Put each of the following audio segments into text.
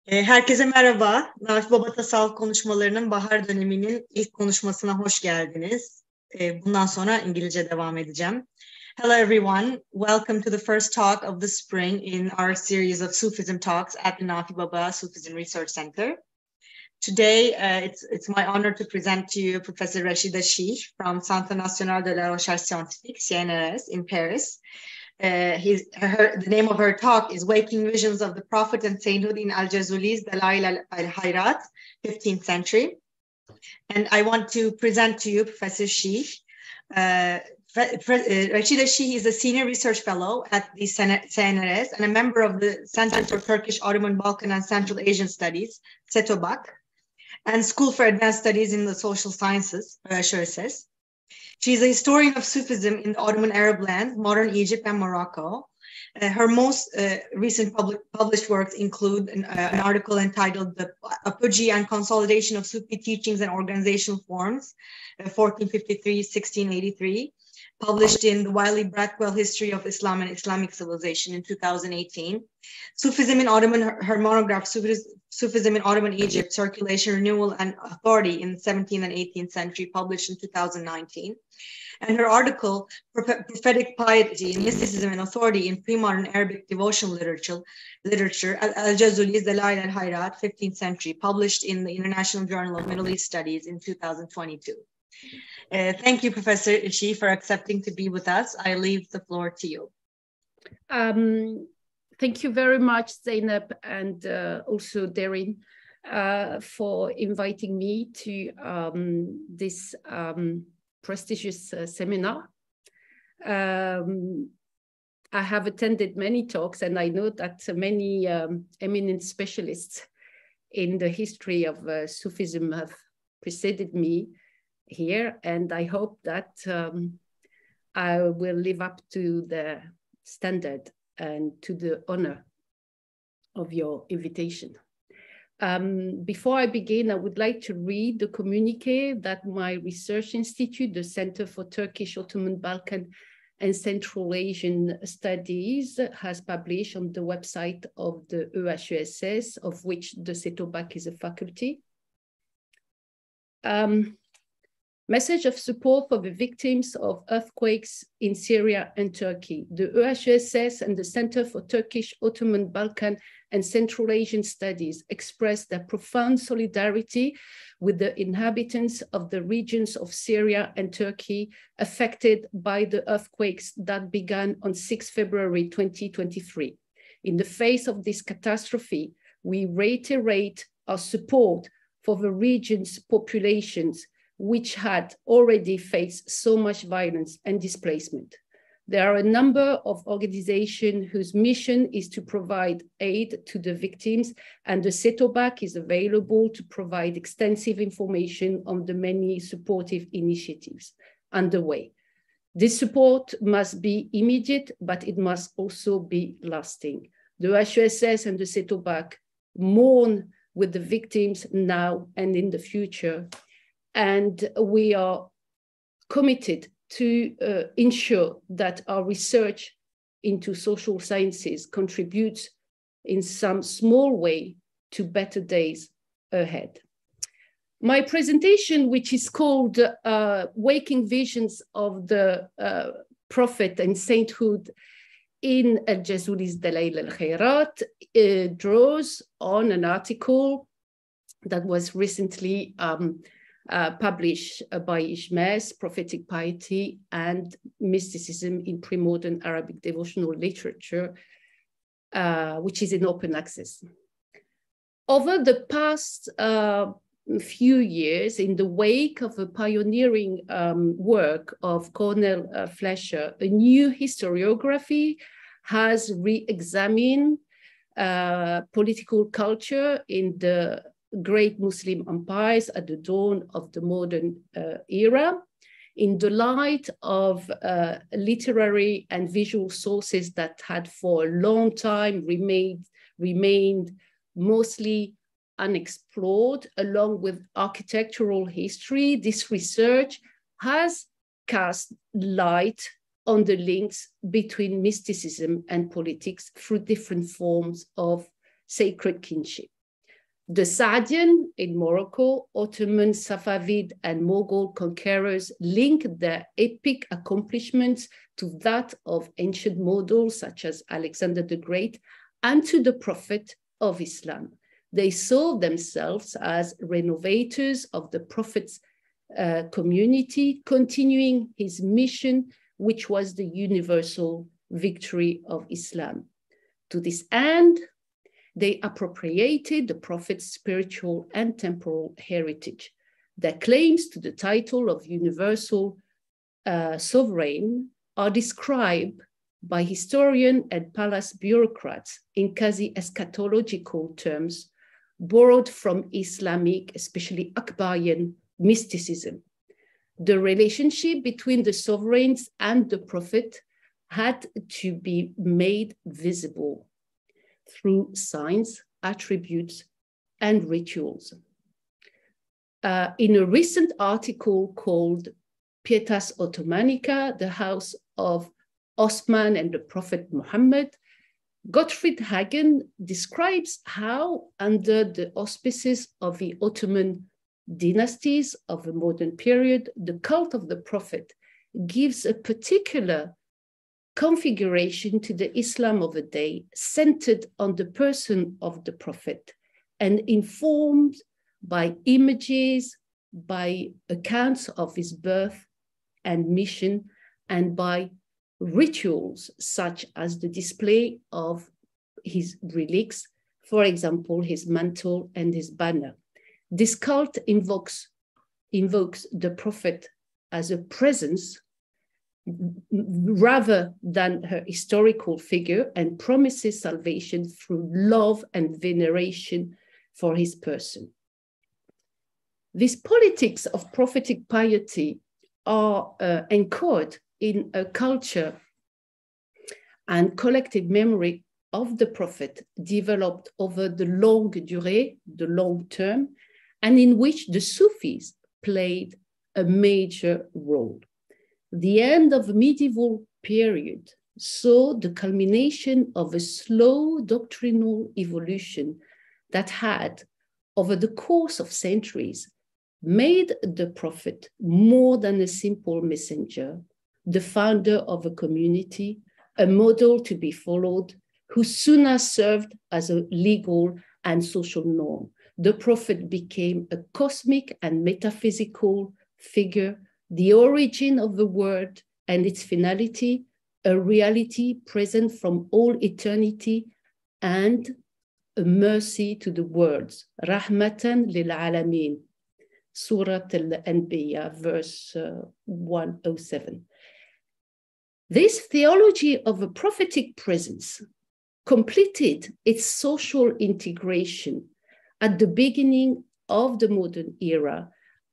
Herkese merhaba. Nafi Baba Tasavvuf konuşmalarının bahar döneminin ilk konuşmasına hoş geldiniz. Bundan sonra İngilizce devam edeceğim. Hello everyone. Welcome to the first talk of the spring in our series of Sufism talks at the Nafi Baba Sufism Research Center. Today, it's my honor to present to you Professor Rachida Chih from Centre National de la Recherche Scientifique, CNRS, in Paris. The name of her talk is Waking Visions of the Prophet and Sainthood in al-Jazūlī's Delailü'l-hayrat, 15th century. And I want to present to you Professor Chih. Rachida Chih is a senior research fellow at the CNRS and a member of the Center for Turkish, Ottoman, Balkan, and Central Asian Studies, CETOBAK, and School for Advanced Studies in the Social Sciences, CNRS. She's a historian of Sufism in the Ottoman Arab lands, modern Egypt, and Morocco. Her most recent published works include an article entitled The Apogee and Consolidation of Sufi Teachings and Organizational Forms, 1453-1683, published in the Wiley-Brackwell History of Islam and Islamic Civilization in 2018. Sufism in Ottoman, her monograph, Sufism in Ottoman Egypt, Circulation, Renewal, and Authority in the 17th and 18th century, published in 2019. And her article, Prophetic Piety, Mysticism and Authority in Pre-Modern Arabic Devotional Literature, al-Jazūlī's Delailü'l-hayrat, 15th century, published in the International Journal of Middle East Studies in 2022. Thank you, Professor Chih, for accepting to be with us. I leave the floor to you. Thank you very much, Zainab, and also Darin, for inviting me to this prestigious seminar. I have attended many talks, and I know that many eminent specialists in the history of Sufism have preceded me here, and I hope that I will live up to the standard and to the honor of your invitation. Before I begin, I would like to read the communique that my research institute, the Center for Turkish, Ottoman, Balkan, and Central Asian Studies, has published on the website of the EHESS, of which the CETOBAK is a faculty. Message of support for the victims of earthquakes in Syria and Turkey. The EHESS and the Center for Turkish, Ottoman, Balkan, and Central Asian Studies express their profound solidarity with the inhabitants of the regions of Syria and Turkey affected by the earthquakes that began on 6 February 2023. In the face of this catastrophe, we reiterate our support for the region's populations, which had already faced so much violence and displacement. There are a number of organizations whose mission is to provide aid to the victims, and the CETOBAK is available to provide extensive information on the many supportive initiatives underway. This support must be immediate, but it must also be lasting. The EHESS and the CETOBAK mourn with the victims now and in the future, and we are committed to ensure that our research into social sciences contributes in some small way to better days ahead. My presentation, which is called Waking Visions of the Prophet and Sainthood in al-Jazūlī's Delailü'l-hayrat, draws on an article that was recently published by IJMES, Prophetic Piety and Mysticism in Pre-Modern Arabic Devotional Literature, which is in open access. Over the past few years, in the wake of a pioneering work of Cornel Flesher, a new historiography has re-examined political culture in the great Muslim empires at the dawn of the modern era, in the light of literary and visual sources that had for a long time remained mostly unexplored, along with architectural history. This research has cast light on the links between mysticism and politics through different forms of sacred kinship. The Saadian in Morocco, Ottoman, Safavid, and Mughal conquerors linked their epic accomplishments to that of ancient models such as Alexander the Great and to the Prophet of Islam. They saw themselves as renovators of the Prophet's community, continuing his mission, which was the universal victory of Islam. To this end, they appropriated the Prophet's spiritual and temporal heritage. Their claims to the title of universal sovereign are described by historian and palace bureaucrats in quasi-eschatological terms, borrowed from Islamic, especially Akbarian mysticism. The relationship between the sovereigns and the Prophet had to be made visible through signs, attributes, and rituals. In a recent article called Pietas Ottomanica, the House of Osman and the Prophet Muhammad, Gottfried Hagen describes how, under the auspices of the Ottoman dynasties of the modern period, the cult of the Prophet gives a particular configuration to the Islam of the day, centered on the person of the Prophet and informed by images, by accounts of his birth and mission, and by rituals such as the display of his relics, for example, his mantle and his banner. This cult invokes the Prophet as a presence rather than her historical figure, and promises salvation through love and veneration for his person. These politics of prophetic piety are anchored in a culture and collective memory of the Prophet developed over the longue durée, the long term, and in which the Sufis played a major role. The end of the medieval period saw the culmination of a slow doctrinal evolution that had, over the course of centuries, made the Prophet more than a simple messenger, the founder of a community, a model to be followed, who soon served as a legal and social norm. The Prophet became a cosmic and metaphysical figure, the origin of the world and its finality, a reality present from all eternity, and a mercy to the worlds. Rahmatan lil-alamin. Surah Al-Anbiya, verse 107. This theology of a prophetic presence completed its social integration at the beginning of the modern era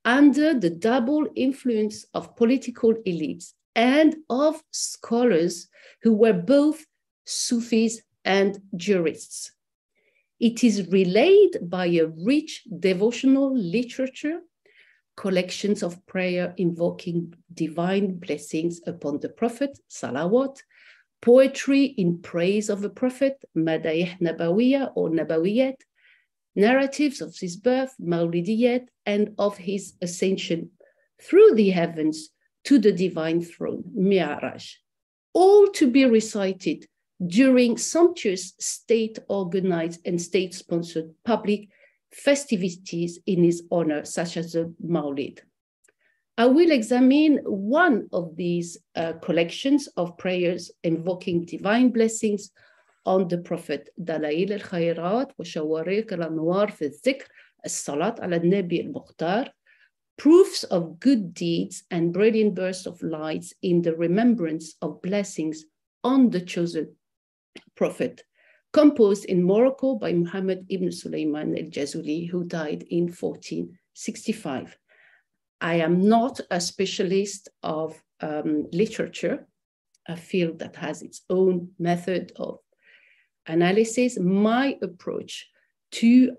under the double influence of political elites and of scholars who were both Sufis and jurists. It is relayed by a rich devotional literature, collections of prayer invoking divine blessings upon the Prophet, salawat, poetry in praise of the Prophet, madaih nabawiyah or nabawiyat, narratives of his birth, mawlidiyat, and of his ascension through the heavens to the divine throne, mi'raj, all to be recited during sumptuous state-organized and state-sponsored public festivities in his honor, such as the Mawlid. I will examine one of these collections of prayers invoking divine blessings on the Prophet, Dalā'il-hayrat wa shawariq al-anwar fi al-dhikr, as-salat ala-nabi al-mukhtar, proofs of good deeds and brilliant bursts of lights in the remembrance of blessings on the chosen Prophet, composed in Morocco by Muhammad ibn Sulaiman al-Jazūlī, who died in 1465. I am not a specialist of literature, a field that has its own method of analysis. My approach to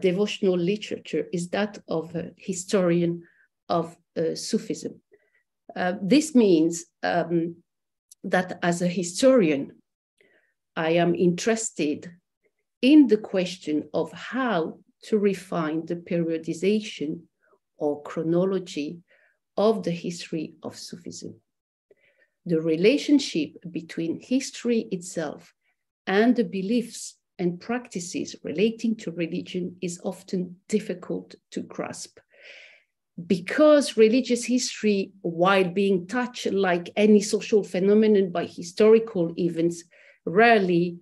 devotional literature is that of a historian of Sufism. This means that as a historian, I am interested in the question of how to refine the periodization or chronology of the history of Sufism. The relationship between history itself and the beliefs and practices relating to religion is often difficult to grasp, because religious history, while being touched like any social phenomenon by historical events, rarely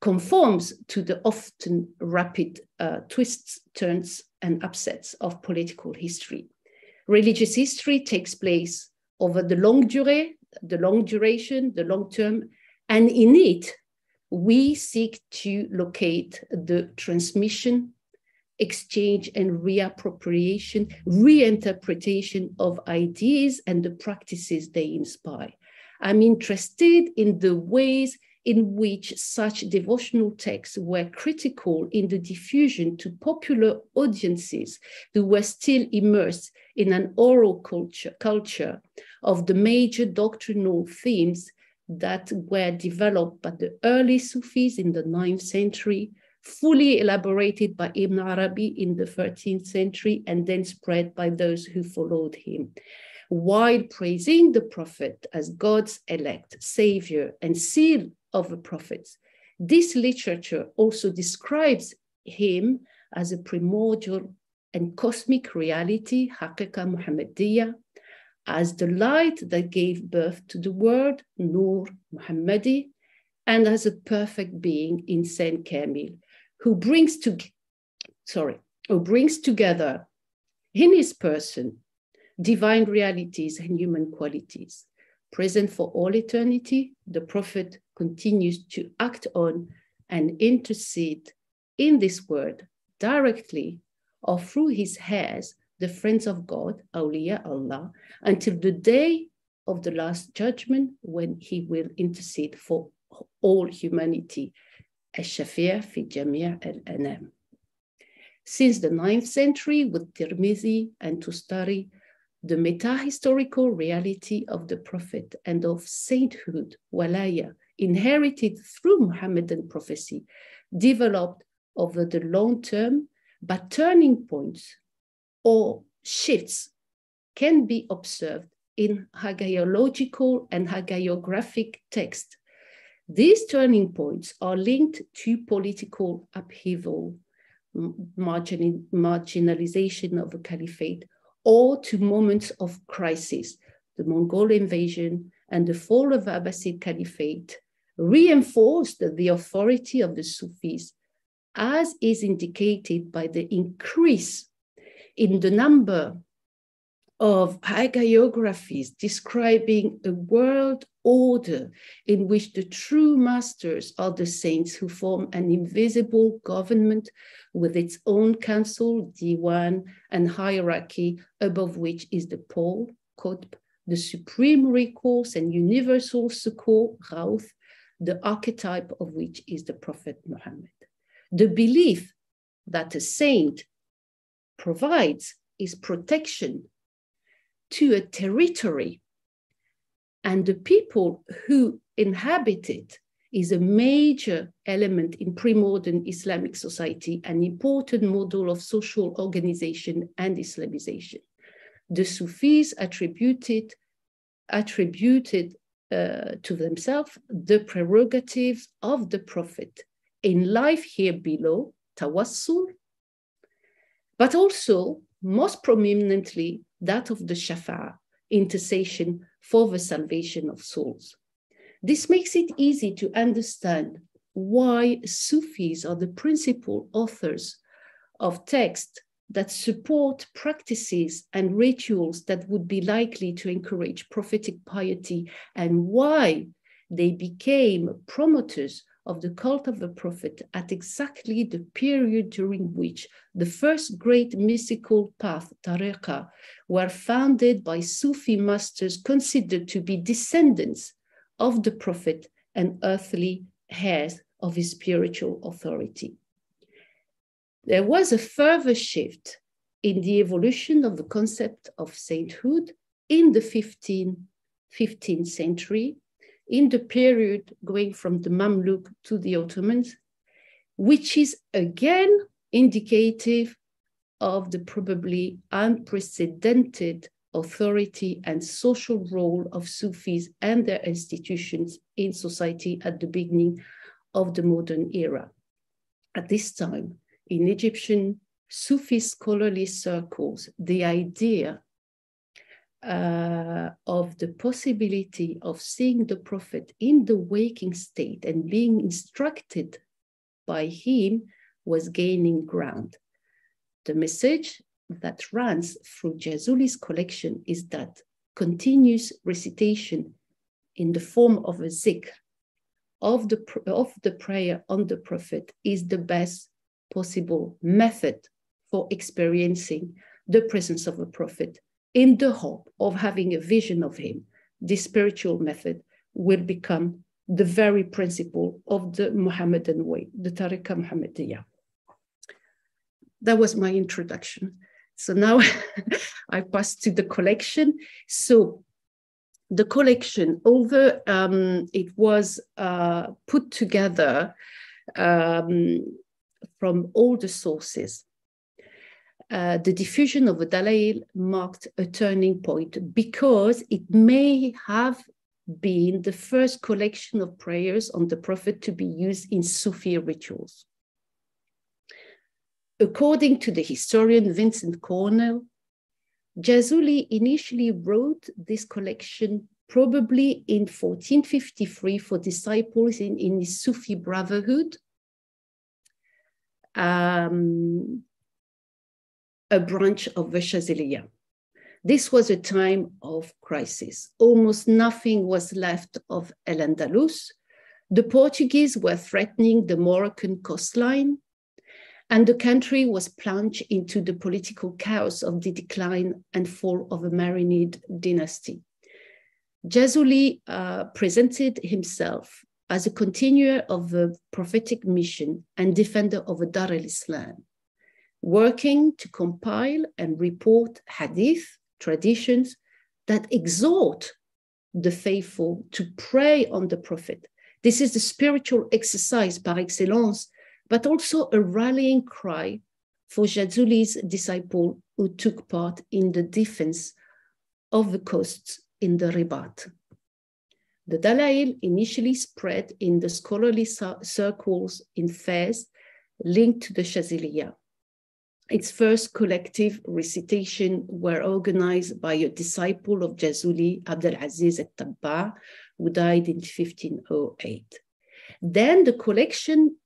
conforms to the often rapid twists, turns, and upsets of political history. Religious history takes place over the long duration, the long term, and in it, we seek to locate the transmission, exchange, and reappropriation, reinterpretation of ideas and the practices they inspire. I'm interested in the ways in which such devotional texts were critical in the diffusion to popular audiences who were still immersed in an oral culture of the major doctrinal themes that were developed by the early Sufis in the 9th century, fully elaborated by Ibn Arabi in the 13th century, and then spread by those who followed him. While praising the Prophet as God's elect, savior, and seal of the prophets, this literature also describes him as a primordial and cosmic reality, Haqiqa Muhammadiyya, as the light that gave birth to the word, Nur Muhammadi, and as a perfect being in Saint Kamil, who brings together in his person divine realities and human qualities. Present for all eternity, the Prophet continues to act on and intercede in this word directly or through his heirs, the friends of God, awliya Allah, until the day of the last judgment when he will intercede for all humanity, الشفيع في جميع الأنام. Since the 9th century with Tirmizi and Tustari, the meta-historical reality of the Prophet and of sainthood, walaya, inherited through Muhammadan prophecy, developed over the long term, but turning points or shifts can be observed in hagiological and hagiographic text. These turning points are linked to political upheaval, marginalization of a caliphate, or to moments of crisis. The Mongol invasion and the fall of Abbasid Caliphate reinforced the authority of the Sufis, as is indicated by the increase in the number of hagiographies describing a world order in which the true masters are the saints who form an invisible government with its own council, diwan, and hierarchy, above which is the pole, qutb, the supreme recourse and universal succor, ghawth, the archetype of which is the Prophet Muhammad. The belief that a saint provides is protection to a territory, and the people who inhabit it is a major element in pre-modern Islamic society, an important model of social organization and Islamization. The Sufis attributed to themselves the prerogatives of the Prophet in life here below, tawassul, but also most prominently that of the shafa'a, intercession for the salvation of souls. This makes it easy to understand why Sufis are the principal authors of texts that support practices and rituals that would be likely to encourage prophetic piety, and why they became promoters of the cult of the Prophet at exactly the period during which the first great mystical path, tariqah, were founded by Sufi masters considered to be descendants of the Prophet and earthly heirs of his spiritual authority. There was a further shift in the evolution of the concept of sainthood in the 15th century, in the period going from the Mamluk to the Ottomans, which is again indicative of the probably unprecedented authority and social role of Sufis and their institutions in society at the beginning of the modern era. At this time, in Egyptian Sufi scholarly circles, the idea of the possibility of seeing the Prophet in the waking state and being instructed by him was gaining ground. The message that runs through al-Jazūlī's collection is that continuous recitation in the form of a zikr of the prayer on the Prophet is the best possible method for experiencing the presence of a Prophet in the hope of having a vision of him. This spiritual method will become the very principle of the Muhammadan way, the Tariqa Muhammadiyya. That was my introduction. So now I pass to the collection. So the collection, although it was put together from all the sources, the diffusion of the Dalā'il marked a turning point because it may have been the first collection of prayers on the Prophet to be used in Sufi rituals. According to the historian Vincent Cornell, al-Jazūlī initially wrote this collection probably in 1453 for disciples in his Sufi brotherhood, a branch of the Shaziliya. This was a time of crisis. Almost nothing was left of Al-Andalus. The Portuguese were threatening the Moroccan coastline, and the country was plunged into the political chaos of the decline and fall of the Marinid dynasty. al-Jazūlī presented himself as a continuer of the prophetic mission and defender of the Dar al-Islam, working to compile and report hadith traditions that exhort the faithful to pray on the Prophet. This is the spiritual exercise par excellence, but also a rallying cry for al-Jazūlī's disciple who took part in the defense of the coasts in the Ribat. The Dalā'il initially spread in the scholarly circles in Fez linked to the Shaziliya. Its first collective recitation were organized by a disciple of al-Jazūlī, Abd al-Aziz al-Tabbā, who died in 1508. Then the collection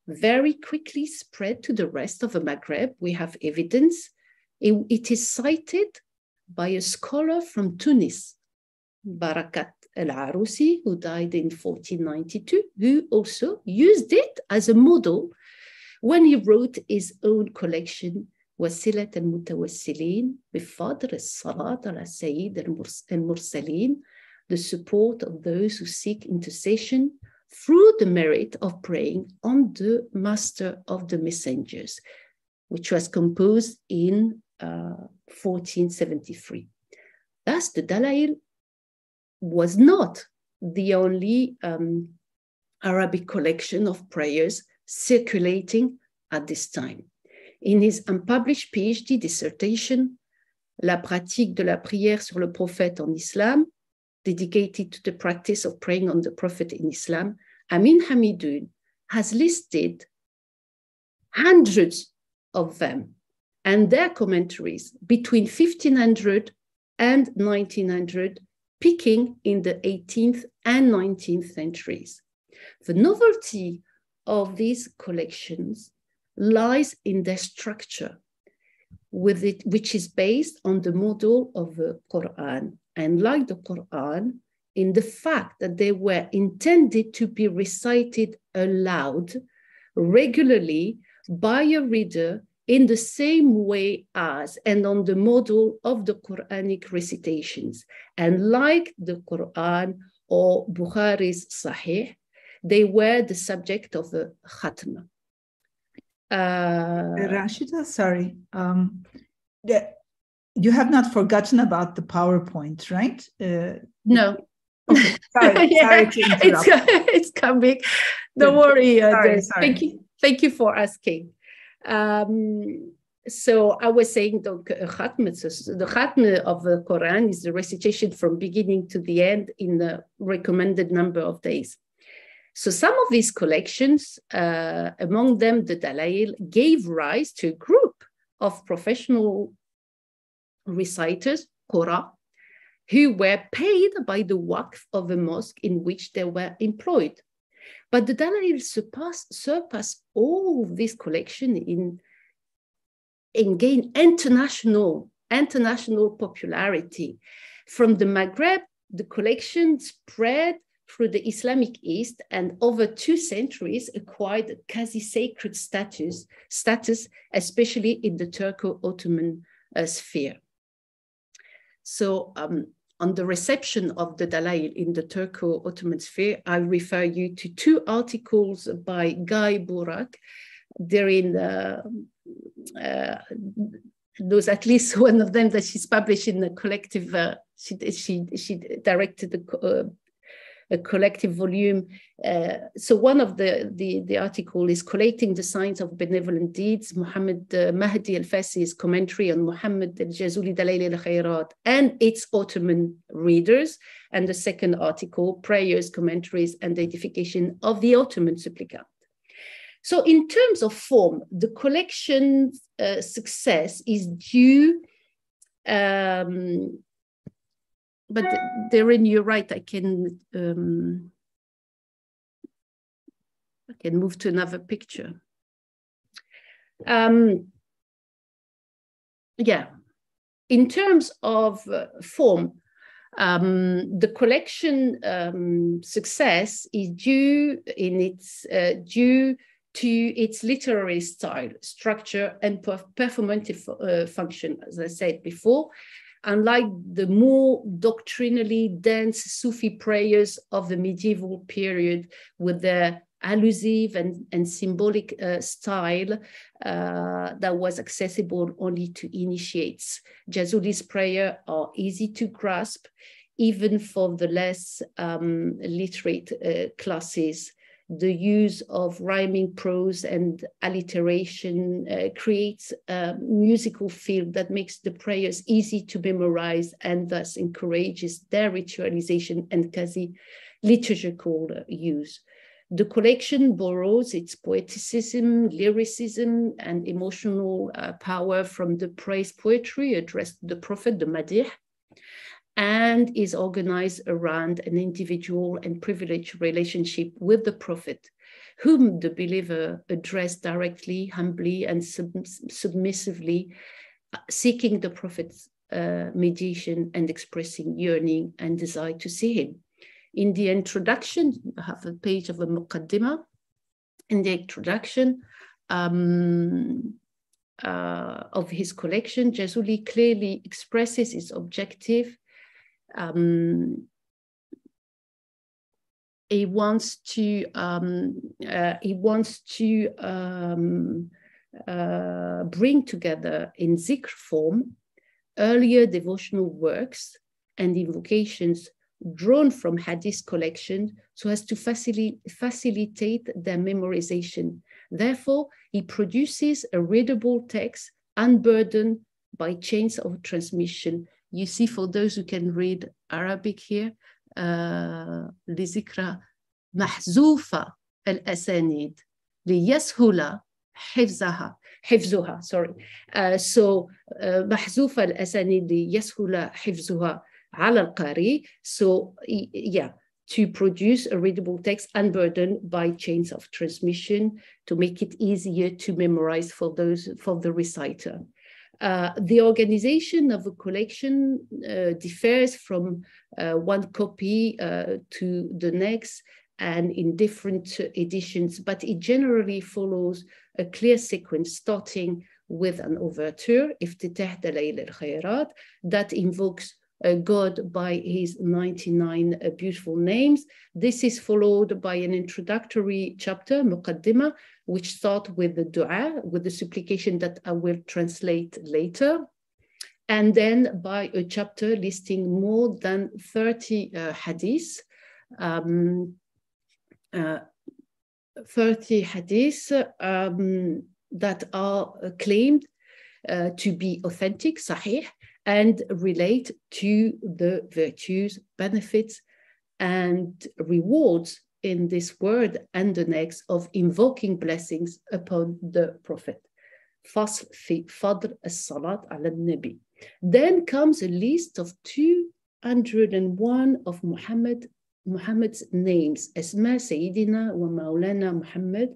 very quickly spread to the rest of the Maghreb. We have evidence. It is cited by a scholar from Tunis, Barakat al-Arusi, who died in 1492, who also used it as a model when he wrote his own collection, Wasilat al-Mutawassilin, Bifadr al-Salat ala Sayyid al-Mursalin, the support of those who seek intercession through the merit of praying on the Master of the Messengers, which was composed in 1473. Thus, the Dalā'il was not the only Arabic collection of prayers circulating at this time. In his unpublished PhD dissertation, La pratique de la prière sur le prophète en Islam, dedicated to the practice of praying on the Prophet in Islam, Amin Hamidoun has listed hundreds of them and their commentaries between 1500 and 1900, peaking in the 18th and 19th centuries. The novelty of these collections lies in their structure, which is based on the model of the Quran, and like the Quran, in the fact that they were intended to be recited aloud regularly by a reader in the same way as and on the model of the Quranic recitations. And like the Quran or Bukhari's Sahih, they were the subject of a khatma. Rachida, sorry. You have not forgotten about the PowerPoint, right? No. Okay. Sorry, sorry to interrupt. It's coming. Don't worry. Sorry. Thank you for asking. So I was saying the khatm of the Quran is the recitation from beginning to the end in a recommended number of days. So some of these collections, among them the Dalā'il, gave rise to a group of professional reciters, qura, who were paid by the waqf of the mosque in which they were employed. But the Dalā'il surpassed all this collection in gain international popularity. From the Maghreb, the collection spread through the Islamic East and over 2 centuries acquired quasi-sacred status, especially in the Turco-Ottoman sphere. So on the reception of the Dalā'il in the Turco-Ottoman sphere, I refer you to 2 articles by Guy Burak. They're in those, at least one of them that she's published in a collective, she directed a collective volume. So one of the article is Collating the Signs of Benevolent Deeds, Muhammad Mahdi al-Fasi's commentary on Muhammad al-Jazūlī Delailü'l-hayrat and its Ottoman readers. And the second article, Prayers, Commentaries, and the Edification of the Ottoman Supplicant. So in terms of form, the collection's success is due, but therein you're right, I can move to another picture. Yeah, in terms of form, the collection success is due to its literary style, structure, and performative function, as I said before. Unlike the more doctrinally dense Sufi prayers of the medieval period with their allusive and symbolic style that was accessible only to initiates, Jazūlī's prayers are easy to grasp, even for the less literate classes. The use of rhyming prose and alliteration creates a musical feel that makes the prayers easy to memorize and thus encourages their ritualization and quasi-liturgical use. The collection borrows its poeticism, lyricism, and emotional power from the praise poetry addressed to the Prophet, the Madih, and is organized around an individual and privileged relationship with the Prophet, whom the believer addressed directly, humbly, and submissively, seeking the Prophet's mediation and expressing yearning and desire to see him. In the introduction, I have a page of a muqaddimah. In the introduction of his collection, Jazūlī clearly expresses his objective. He wants to bring together in zikr form earlier devotional works and invocations drawn from hadith collection so as to facilitate their memorization. Therefore, he produces a readable text unburdened by chains of transmission. You see, for those who can read Arabic here, لذكرى محذوفة الأسانيد ليسهل حفظها. Sorry. So محذوفة الأسانيد ليسهل حفظها على القارئ. So yeah, to produce a readable text unburdened by chains of transmission to make it easier to memorize for the reciter. The organization of a collection differs from one copy to the next and in different editions, but it generally follows a clear sequence starting with an overture, افتتاح دلائل-الخيرات, that invokes God by his 99 beautiful names. This is followed by an introductory chapter, muqaddimah, which starts with the dua, with the supplication that I will translate later, and then by a chapter listing more than 30 hadiths, 30 hadiths that are claimed to be authentic, sahih, and relate to the virtues, benefits, and rewards in this word and the next of invoking blessings upon the Prophet. Fasl fi fadl as-salat ala nabi. Then comes a list of 201 of Muhammad's names, Asma Sayyidina wa Maulana Muhammad,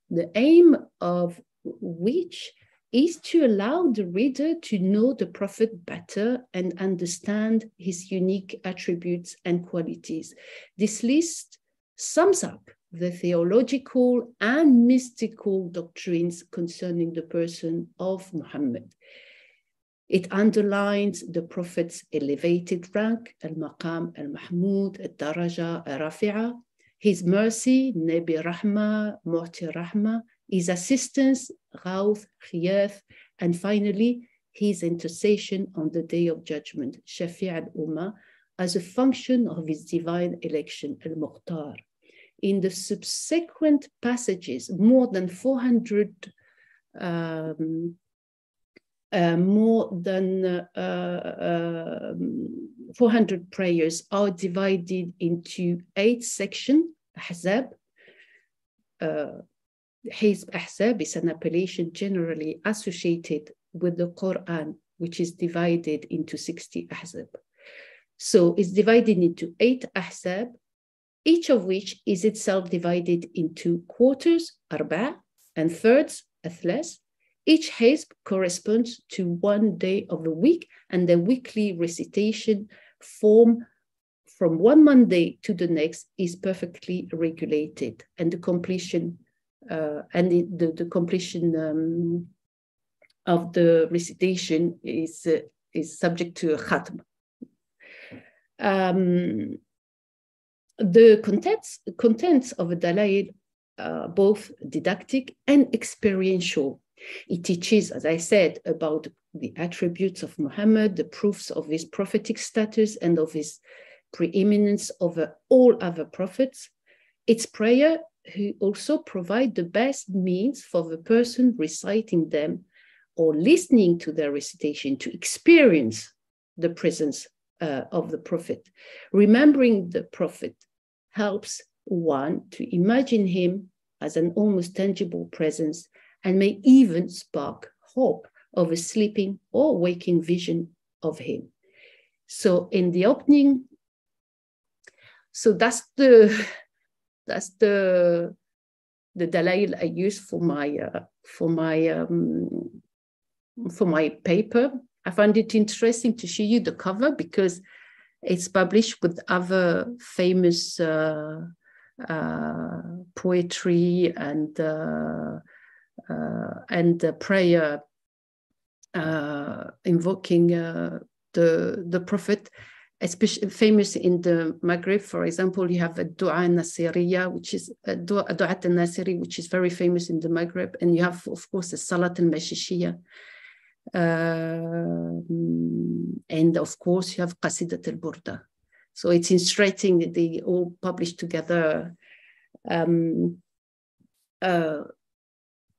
the aim of which is to allow the reader to know the Prophet better and understand his unique attributes and qualities. This list sums up the theological and mystical doctrines concerning the person of Muhammad. It underlines the Prophet's elevated rank, al-Maqam, al-Mahmud, al-Daraja, al-Rafi'a, his mercy, Nabi Rahma, Mu'ti Rahma, his assistance, Ghawth, Khiyath, and finally, his intercession on the Day of Judgment, Shafi' al-Ummah, as a function of his divine election, al-Mukhtar. In the subsequent passages, more than 400 prayers are divided into 8 sections, Ahzab. Hizb Ahzab is an appellation generally associated with the Quran, which is divided into 60 Ahzab. So it's divided into 8 Ahzab, each of which is itself divided into quarters, arba', and thirds, athlas. Each hizb corresponds to 1 day of the week, and the weekly recitation form from one Monday to the next is perfectly regulated, and the completion of the recitation is subject to a khatm. The contents of a Dalā'il are both didactic and experiential. It teaches, as I said, about the attributes of Muhammad, the proofs of his prophetic status and of his preeminence over all other prophets. Its prayer also provide the best means for the person reciting them or listening to their recitation to experience the presence of the Prophet. Remembering the Prophet helps one to imagine him as an almost tangible presence and may even spark hope of a sleeping or waking vision of him. So in the opening, so that's the Dalā'il I use for my paper. I found it interesting to show you the cover because it's published with other famous poetry and prayer invoking the Prophet, especially famous in the Maghreb. For example, you have a Du'a Nasiriyya, which is a Du'at al-Nasiri, which is very famous in the Maghreb, and you have, of course, a Salat al-Mashishiyya. And of course, you have Qasidat al-Burda. So it's interesting that they all published together.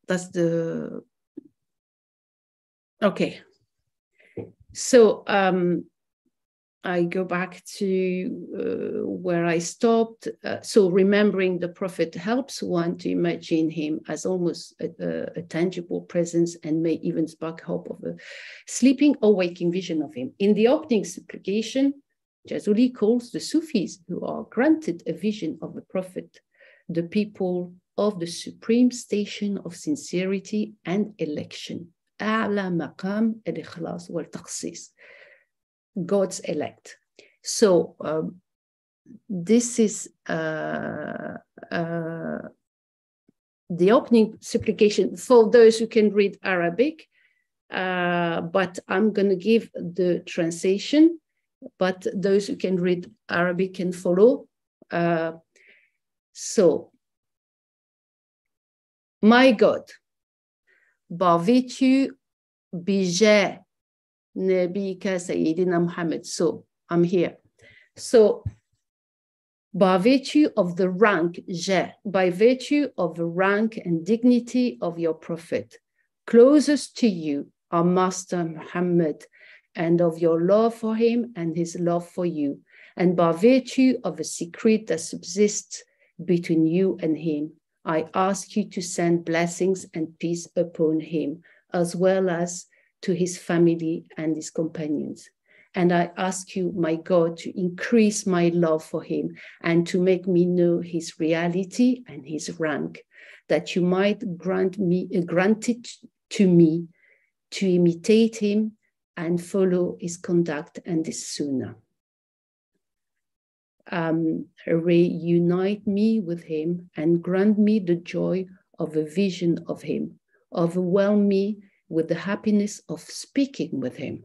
That's the okay. So I go back to where I stopped. So remembering the Prophet helps one to imagine him as almost a tangible presence and may even spark hope of a sleeping or waking vision of him. In the opening supplication, al-Jazūlī calls the Sufis who are granted a vision of the Prophet, the people of the supreme station of sincerity and election. أعلى مقام الإخلاص والتخصيص. God's elect. So this is the opening supplication for those who can read Arabic, but I'm going to give the translation, but those who can read Arabic can follow. So, my God, Bavitu Bijah Nabika Sayyidina Muhammad. So I'm here. So by virtue of the rank, by virtue of the rank and dignity of your prophet, closest to you, our master Muhammad, and of your love for him and his love for you, and by virtue of a secret that subsists between you and him, I ask you to send blessings and peace upon him, as well as to his family and his companions. And I ask you, my God, to increase my love for him and to make me know his reality and his rank, that you might grant it to me to imitate him and follow his conduct and his sunnah. Reunite me with him and grant me the joy of a vision of him. Overwhelm me with the happiness of speaking with him.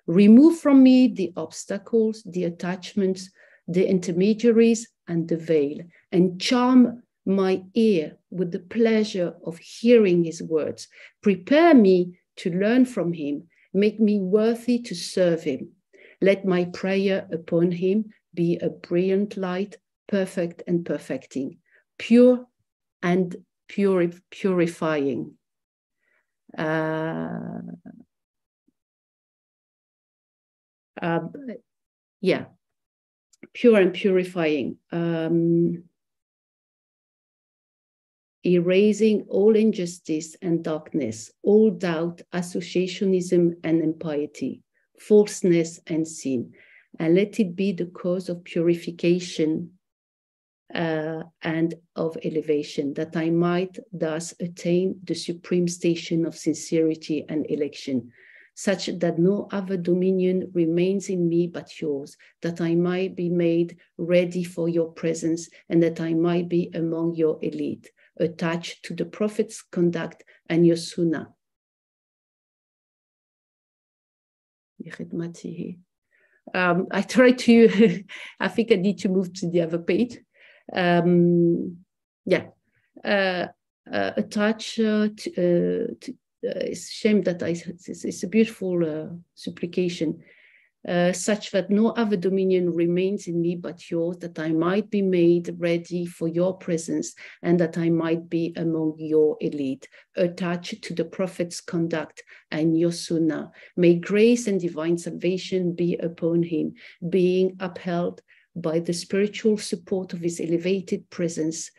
Remove from me the obstacles, the attachments, the intermediaries, and the veil, and charm my ear with the pleasure of hearing his words. Prepare me to learn from him. Make me worthy to serve him. Let my prayer upon him be a brilliant light, perfect and perfecting, pure and purifying. Pure and purifying, erasing all injustice and darkness, all doubt, associationism and impiety, falseness and sin, and let it be the cause of purification and of elevation, that I might thus attain the supreme station of sincerity and election, such that no other dominion remains in me but yours, that I might be made ready for your presence, and that I might be among your elite, attached to the Prophet's conduct and your sunnah. I try to, I think I need to move to the other page. Attach it's a shame that it's a beautiful supplication, such that no other dominion remains in me but yours, that I might be made ready for your presence, and that I might be among your elite, attached to the Prophet's conduct and your sunnah. May grace and divine salvation be upon him, being upheld by the spiritual support of his elevated presence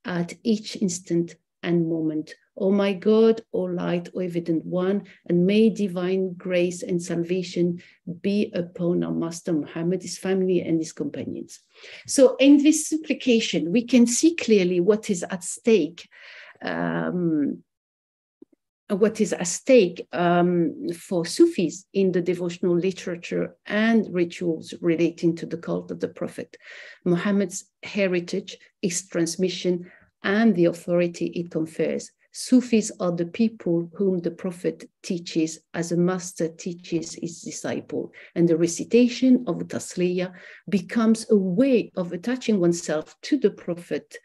at each instant and moment. O my God, O light, O evident one, and may divine grace and salvation be upon our Master Muhammad, his family and his companions. So in this supplication, we can see clearly what is at stake. For Sufis in the devotional literature and rituals relating to the cult of the Prophet, Muhammad's heritage, its transmission, and the authority it confers. Sufis are the people whom the Prophet teaches as a master teaches his disciple, and the recitation of the Tasliya becomes a way of attaching oneself to the Prophet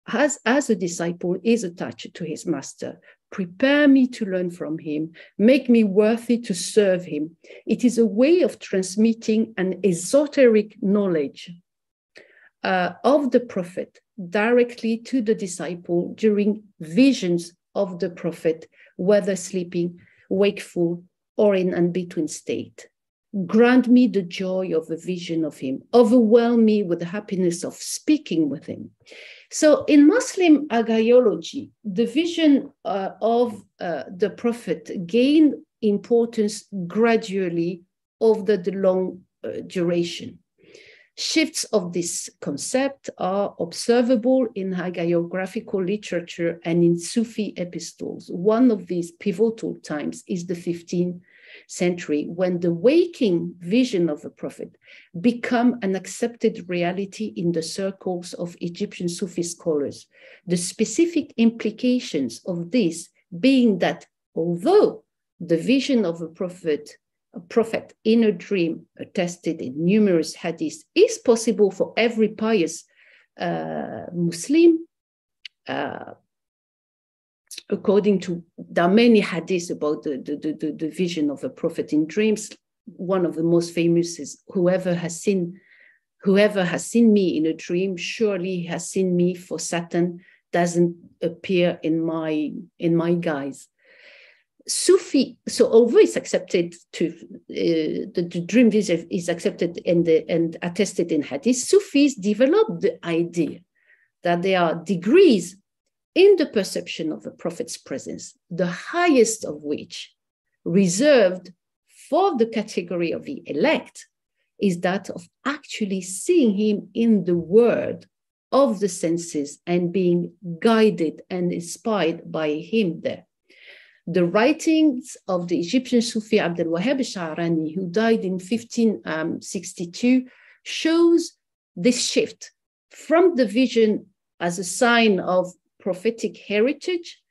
as a disciple is attached to his master. Prepare me to learn from him, make me worthy to serve him. It is a way of transmitting an esoteric knowledge of the Prophet directly to the disciple during visions of the Prophet, whether sleeping, wakeful, or in an in-between state. Grant me the joy of a vision of him. Overwhelm me with the happiness of speaking with him. So in Muslim agaiology, the vision of the Prophet gained importance gradually over the long duration. Shifts of this concept are observable in hagiographical literature and in Sufi epistles. One of these pivotal times is the 15th century, when the waking vision of the Prophet became an accepted reality in the circles of Egyptian Sufi scholars. The specific implications of this being that although the vision of a prophet in a dream, attested in numerous hadiths, is possible for every pious Muslim, according to, there are many hadiths about the vision of a prophet in dreams. One of the most famous is, whoever has seen Whoever has seen me in a dream surely has seen me, for Satan doesn't appear in my guise. Sufi, so although it's accepted to the dream vision is accepted and attested in Hadith, Sufis developed the idea that there are degrees in the perception of the Prophet's presence, the highest of which, reserved for the category of the elect, is that of actually seeing him in the world of the senses and being guided and inspired by him there. The writings of the Egyptian Sufi Abd al-Wahhab al-Sha'rani, who died in 1562, shows this shift from the vision as a sign of prophetic heritage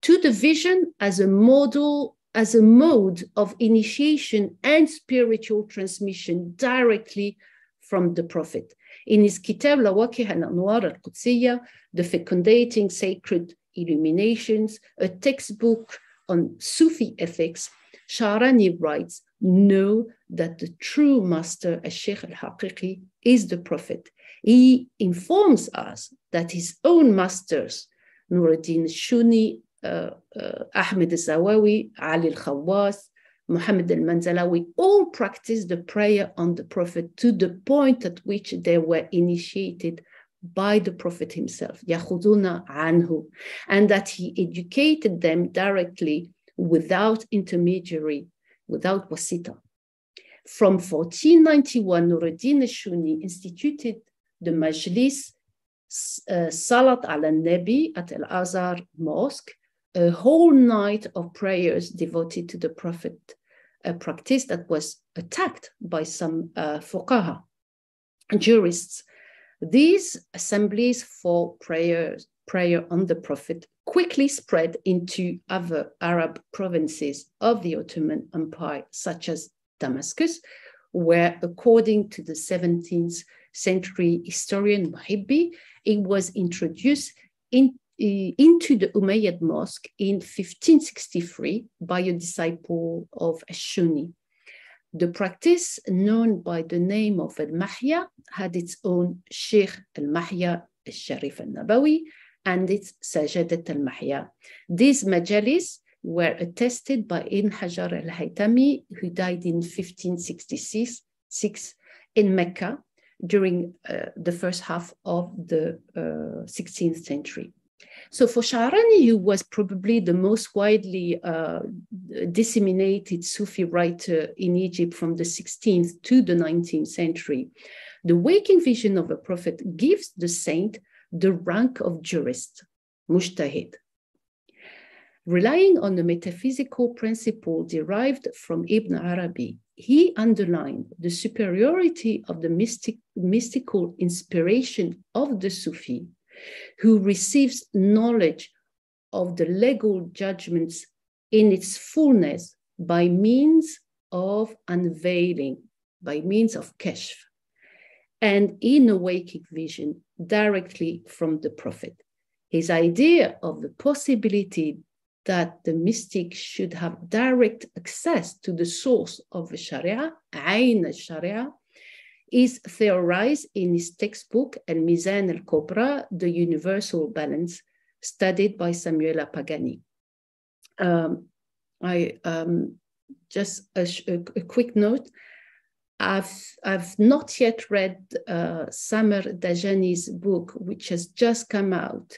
to the vision as a model, as a mode of initiation and spiritual transmission directly from the Prophet. In his Kitab Lawaqih al-Anwar al-Qudsiyya, the fecundating sacred illuminations, a textbook on Sufi ethics, Sha'rani writes, know that the true master, al-Sheikh al-Haqiqi, is the Prophet. He informs us that his own masters, Nuruddin Shuni, Ahmed al-Zawawi, Ali al-Khawas, Muhammad al-Manzalawi, all practiced the prayer on the Prophet to the point at which they were initiated by the Prophet himself, yakhuduna anhu, and that he educated them directly without intermediary, without wasita. From 1491, Nuruddin al-Shuni instituted the Majlis Salat al-Nabi at Al-Azhar Mosque, a whole night of prayers devoted to the Prophet, a practice that was attacked by some fuqaha, jurists. These assemblies for prayer on the Prophet quickly spread into other Arab provinces of the Ottoman Empire, such as Damascus, where, according to the 17th century historian Muhibbi, it was introduced into the Umayyad Mosque in 1563 by a disciple of Shuni. The practice, known by the name of al-Mahya, had its own Sheikh al-Mahya al-Sharif al-Nabawi and its Sajadat al-Mahya. These majalis were attested by Ibn Hajar al-Haytami, who died in 1566 in Mecca during the first half of the 16th century. So for Sha'rani, who was probably the most widely disseminated Sufi writer in Egypt from the 16th to the 19th century, the waking vision of a Prophet gives the saint the rank of jurist, mujtahid. Relying on the metaphysical principle derived from Ibn Arabi, he underlined the superiority of the mystical inspiration of the Sufi, who receives knowledge of the legal judgments in its fullness by means of unveiling, by means of kashf, and in a waking vision directly from the Prophet. His idea of the possibility that the mystic should have direct access to the source of the Sharia, Ayn al-Sharia, is theorized in his textbook Al-Mizan al-Kubra, The Universal Balance, studied by Samuela Pagani. Just a quick note. I've not yet read Samer Dajani's book, which has just come out,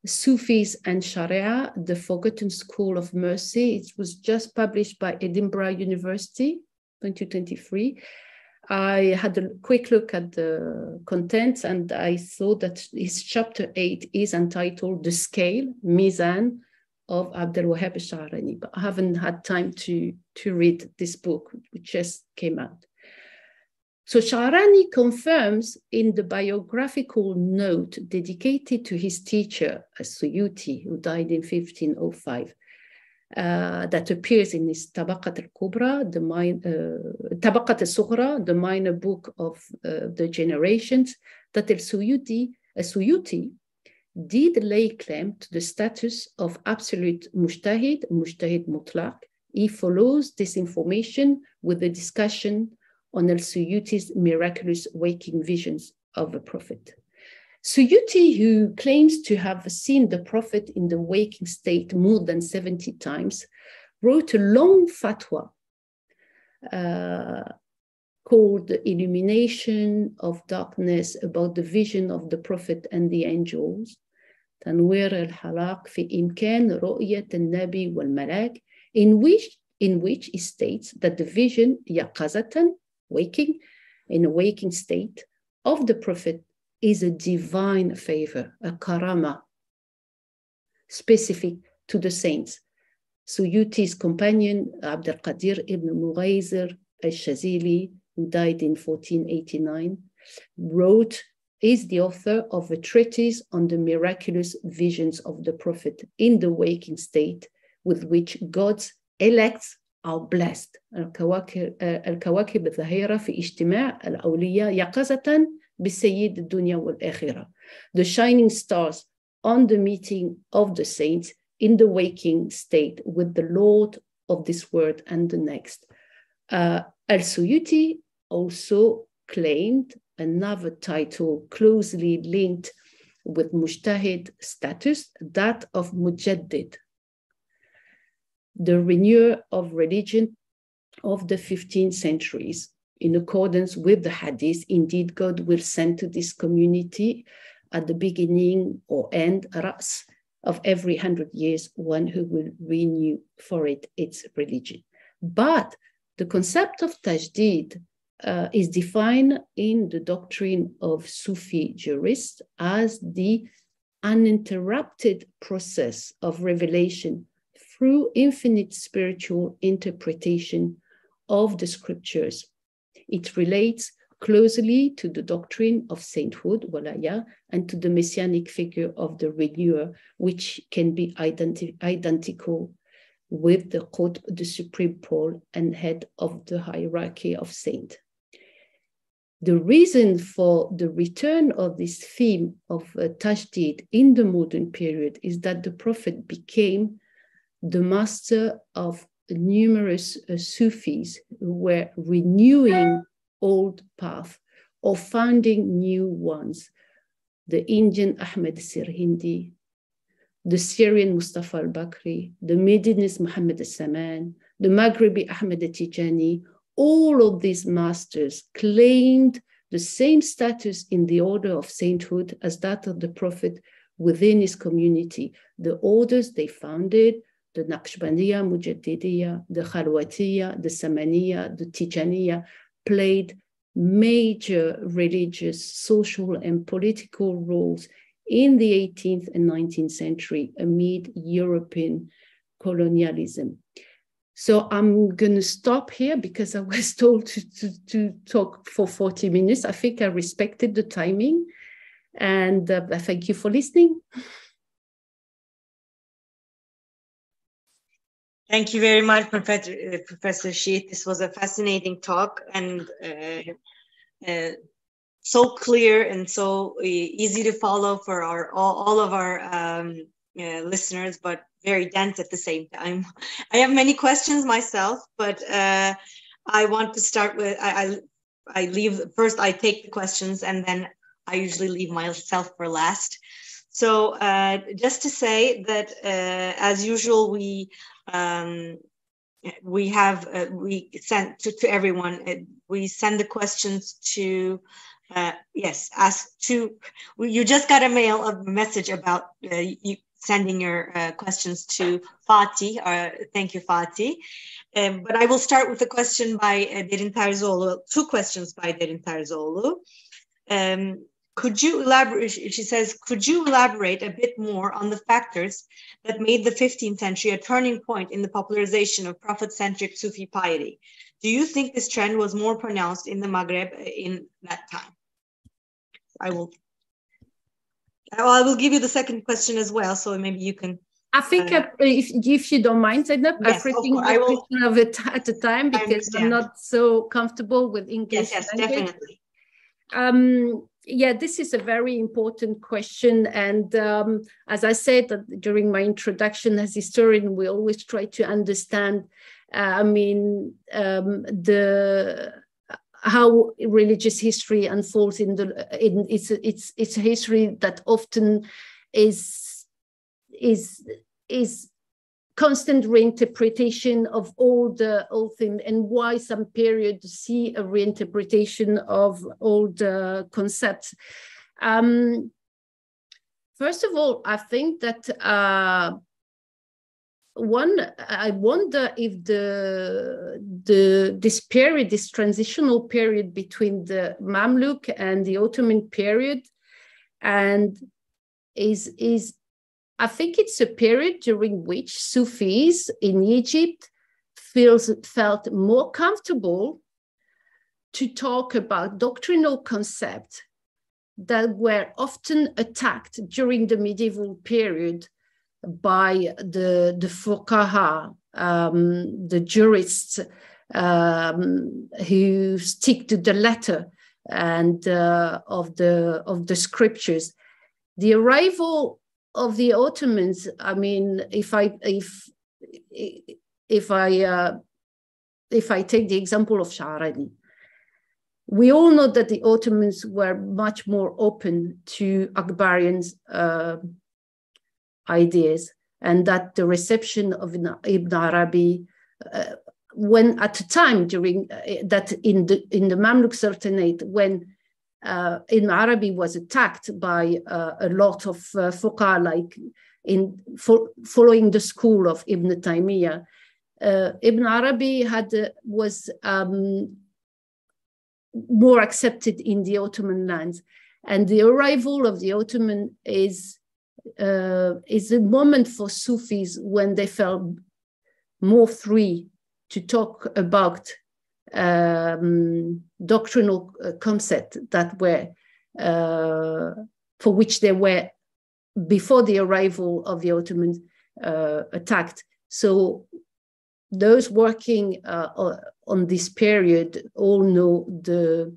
Sufis and Sharia, The Forgotten School of Mercy. It was just published by Edinburgh University, 2023. I had a quick look at the contents and I saw that his chapter 8 is entitled The Scale, Mizan, of Abd al-Wahhab al-Sha'rani, but I haven't had time to read this book, which just came out. So Sha'rani confirms in the biographical note dedicated to his teacher, al-Suyuti, who died in 1505, that appears in his Tabaqat al-Kubra, Tabaqat al-Sughra, the minor book of the generations, that al-Suyuti did lay claim to the status of absolute mujtahid mutlaq. He follows this information with a discussion on al-Suyuti's miraculous waking visions of a prophet. Suyuti, who claims to have seen the Prophet in the waking state more than 70 times, wrote a long fatwa called The Illumination of Darkness about the vision of the Prophet and the angels, تنوير الحلاق في إمكان رؤية النبي والملاك, in which it states that the vision, يقظة, waking, in a waking state, of the Prophet is a divine favor, a karama, specific to the saints. Suyuti's companion, Abd al-Qadir ibn Mughayzir al-Jazūlī, who died in 1489, is the author of a treatise on the miraculous visions of the Prophet in the waking state, with which God's elects are blessed. الكواكب الظاهرة في اجتماع الأولياء يقظة بالسيد الدنيا والآخرة. The shining stars on the meeting of the saints in the waking state with the Lord of this world and the next. Al-Suyuti also claimed another title closely linked with Mujtahid status, that of Mujaddid, the renewer of religion of the 15th centuries. In accordance with the hadith, indeed, God will send to this community at the beginning or end, Ras, of every 100 years, one who will renew for it its religion. But the concept of Tajdid is defined in the doctrine of Sufi jurists as the uninterrupted process of revelation through infinite spiritual interpretation of the scriptures. It relates closely to the doctrine of sainthood, walaya, and to the messianic figure of the renewer, which can be identical with the Qutb, the supreme pole and head of the hierarchy of saints. The reason for the return of this theme of Tajdid in the modern period is that the Prophet became the master of numerous Sufis who were renewing old paths or founding new ones. The Indian Ahmed Sirhindi, the Syrian Mustafa al-Bakri, the Medinese Muhammad al-Saman, the Maghribi Ahmed Tijani, all of these masters claimed the same status in the order of sainthood as that of the Prophet within his community. The orders they founded, the Naqshbandiyya, Mujaddidiyya, the Khalwatiyya, the Samaniyya, the Tijaniyya, played major religious, social, and political roles in the 18th and 19th century amid European colonialism. So I'm going to stop here because I was told to talk for 40 minutes. I think I respected the timing, and thank you for listening. Thank you very much, Professor Chih. This was a fascinating talk and so clear and so easy to follow for all of our listeners, but very dense at the same time. I have many questions myself, but I want to start with, I take the questions and then I usually leave myself for last. So just to say that as usual, we send to everyone, we send the questions to, you just got a message about you sending your questions to Fatih. Thank you, Fatih. But I will start with a question by Derin Terzoğlu, two questions by Derin Terzoğlu. Could you elaborate, she says, could you elaborate a bit more on the factors that made the 15th century a turning point in the popularization of prophet-centric Sufi piety? Do you think this trend was more pronounced in the Maghreb in that time? I will give you the second question as well, so maybe you can. I think if you don't mind, Zainab, yes, I will have it at a time because I'm not so comfortable with English. Yes, definitely. Yeah, this is a very important question. And as I said during my introduction, as historian, we always try to understand, how religious history unfolds it's a history that often is constant reinterpretation of all things, and why some periods see a reinterpretation of old concepts. First of all, I think that I wonder if this transitional period between the Mamluk and the Ottoman period, and I think it's a period during which Sufis in Egypt felt more comfortable to talk about doctrinal concepts that were often attacked during the medieval period by the fuqaha, the jurists who stick to the letter and of the scriptures. The arrival of the Ottomans, I mean, if I take the example of Sha'rani, we all know that the Ottomans were much more open to Akbarian's ideas, and that the reception of Ibn Arabi, when at a time during that in the Mamluk Sultanate, when Ibn Arabi was attacked by a lot of fuqaha, like following the school of Ibn Taymiyyah, Ibn Arabi was more accepted in the Ottoman lands, and the arrival of the Ottoman is a moment for Sufis when they felt more free to talk about doctrinal concepts that were for which they were, before the arrival of the Ottomans, attacked. So those working on this period all know the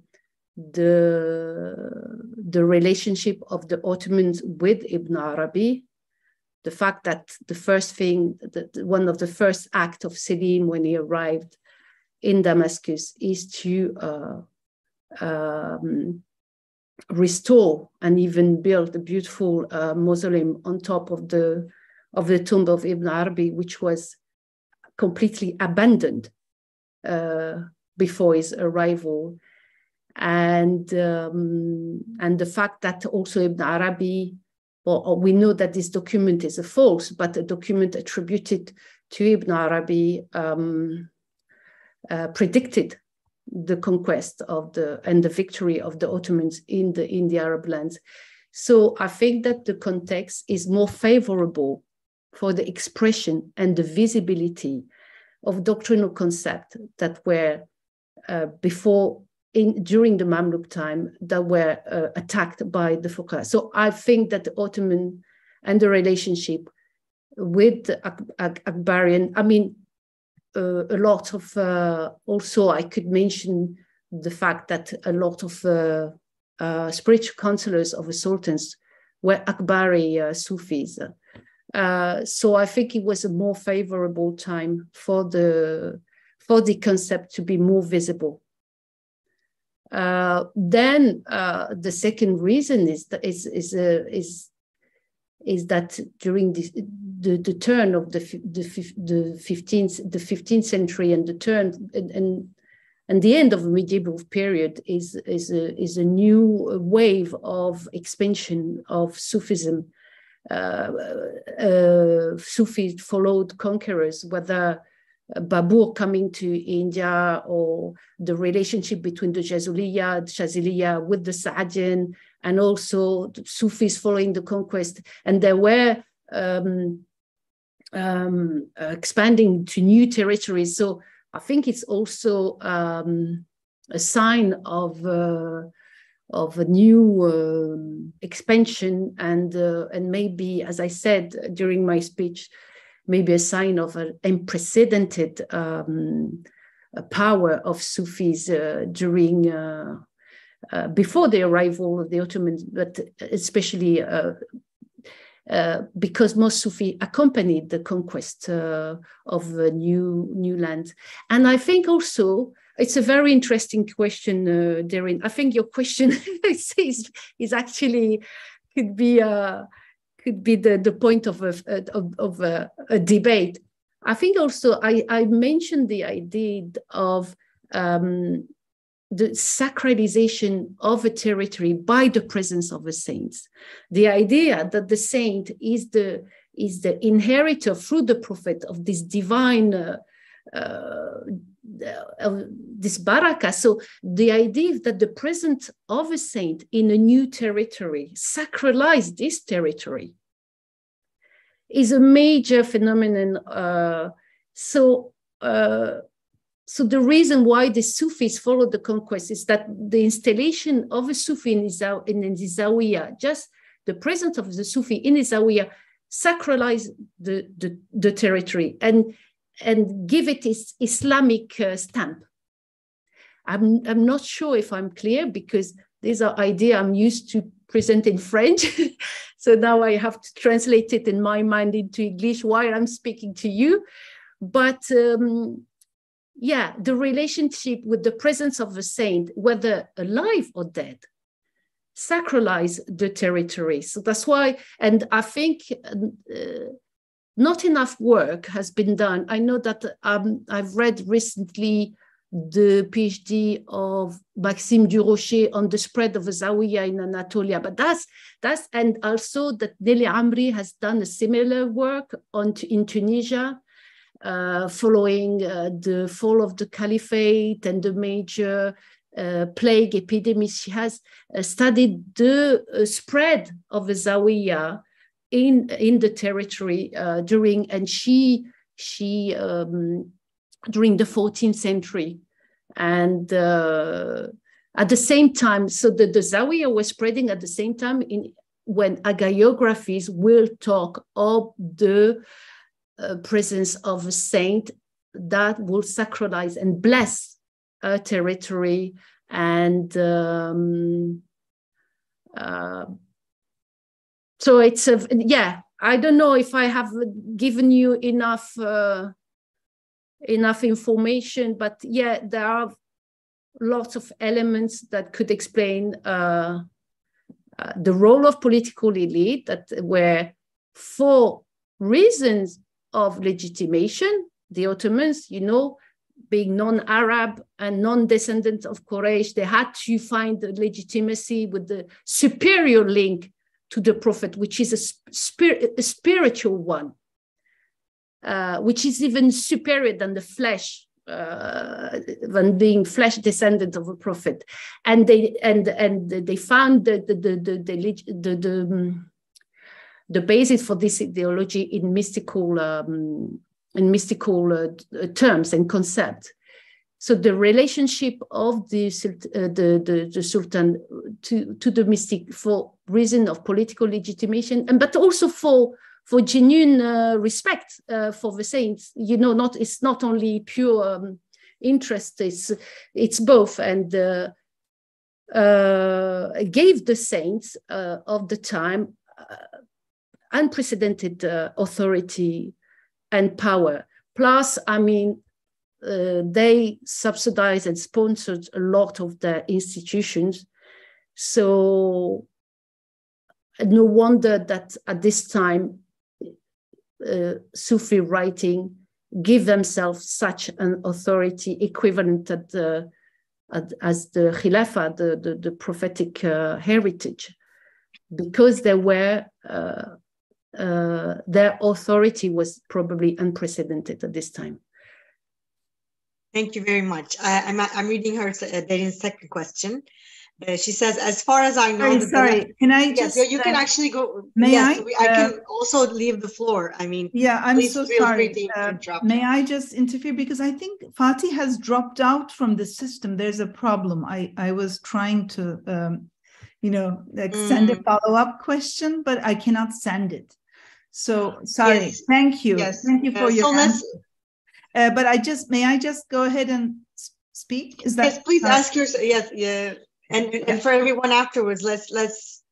relationship of the Ottomans with Ibn Arabi, the fact that the first thing, one of the first acts of Selim when he arrived in Damascus is to restore and even build a beautiful mausoleum on top of the tomb of Ibn Arabi, which was completely abandoned before his arrival. And the fact that also Ibn Arabi, well, we know that this document is a false, but a document attributed to Ibn Arabi predicted the conquest and the victory of the Ottomans in the Arab lands. So I think that the context is more favorable for the expression and the visibility of doctrinal concepts that were during the Mamluk time that were attacked by the fuqaha. So I think that the Ottoman and the relationship with Akbarian, I mean, a lot of, also I could mention the fact that a lot of spiritual counselors of the sultans were Akbari Sufis. So I think it was a more favorable time for the concept to be more visible. Then the second reason is that during the turn of the 15th century and the turn and the end of the medieval period is a new wave of expansion of Sufism. Sufis followed conquerors, whether Babur coming to India or the relationship between the Shaziliya with the Sa'dian, and also the Sufis following the conquest. And there were expanding to new territories. So I think it's also a sign of a new expansion and maybe, as I said during my speech, maybe a sign of an unprecedented power of Sufis during before the arrival of the Ottomans, but especially because most Sufi accompanied the conquest of new lands. And I think also it's a very interesting question, Darren. I think your question is actually could be the point of a debate. I think also I mentioned the idea of the sacralization of a territory by the presence of a saint. The idea that the saint is the inheritor through the prophet of this divine this barakah. So the idea that the presence of a saint in a new territory sacralize this territory is a major phenomenon. So the reason why the Sufis followed the conquest is that the installation of a Sufi in the Zawiya, just the presence of the Sufi in the Zawiya, sacralize the territory and give it its Islamic stamp. I'm not sure if I'm clear, because these are ideas I'm used to present in French. So now I have to translate it in my mind into English while I'm speaking to you. But yeah, the relationship with the presence of a saint, whether alive or dead, sacralize the territory. So that's why, and I think not enough work has been done. I know that I've read recently the PhD of Maxime Durocher on the spread of a Zawiya in Anatolia, but that's and also that Nelly Amri has done a similar work in Tunisia, following the fall of the caliphate and the major plague epidemics. She has studied the spread of a Zawiya in the territory during the 14th century. And at the same time, so the Zawiya was spreading at the same time when hagiographies will talk of the presence of a saint that will sacralize and bless a territory. And so it's I don't know if I have given you enough information, but yeah, there are lots of elements that could explain the role of political elite that were, for reasons of legitimation, the Ottomans, being non-Arab and non-descendant of Quraysh, they had to find the legitimacy with the superior link to the Prophet, which is a spiritual one, which is even superior than the flesh, than being flesh descendant of a Prophet. And they found the basis for this ideology in mystical terms and concepts. So the relationship of the Sultan to the mystic for reason of political legitimation, but also for genuine respect for the saints. It's not only pure interest; it's both, and gave the saints of the time unprecedented authority and power. Plus, they subsidized and sponsored a lot of their institutions. So no wonder that at this time, Sufi writing give themselves such an authority equivalent as the Khilafah, the prophetic heritage, because they were their authority was probably unprecedented at this time. Thank you very much. I'm reading her Derin's second question. She says, as far as I know... Sorry, can I just... Yes, you can actually go... May yes, I? I can also leave the floor. Yeah, I'm please so feel sorry. free to interrupt. May I just interfere? Because I think Fatih has dropped out from the system. There's a problem. I was trying to, send a follow-up question, but I cannot send it. So, sorry. Yes. Thank you. Yes. Thank you for your answer. But may I just go ahead and speak? Is that... Yes, please ask yourself. Yes, yeah. And for everyone afterwards, let's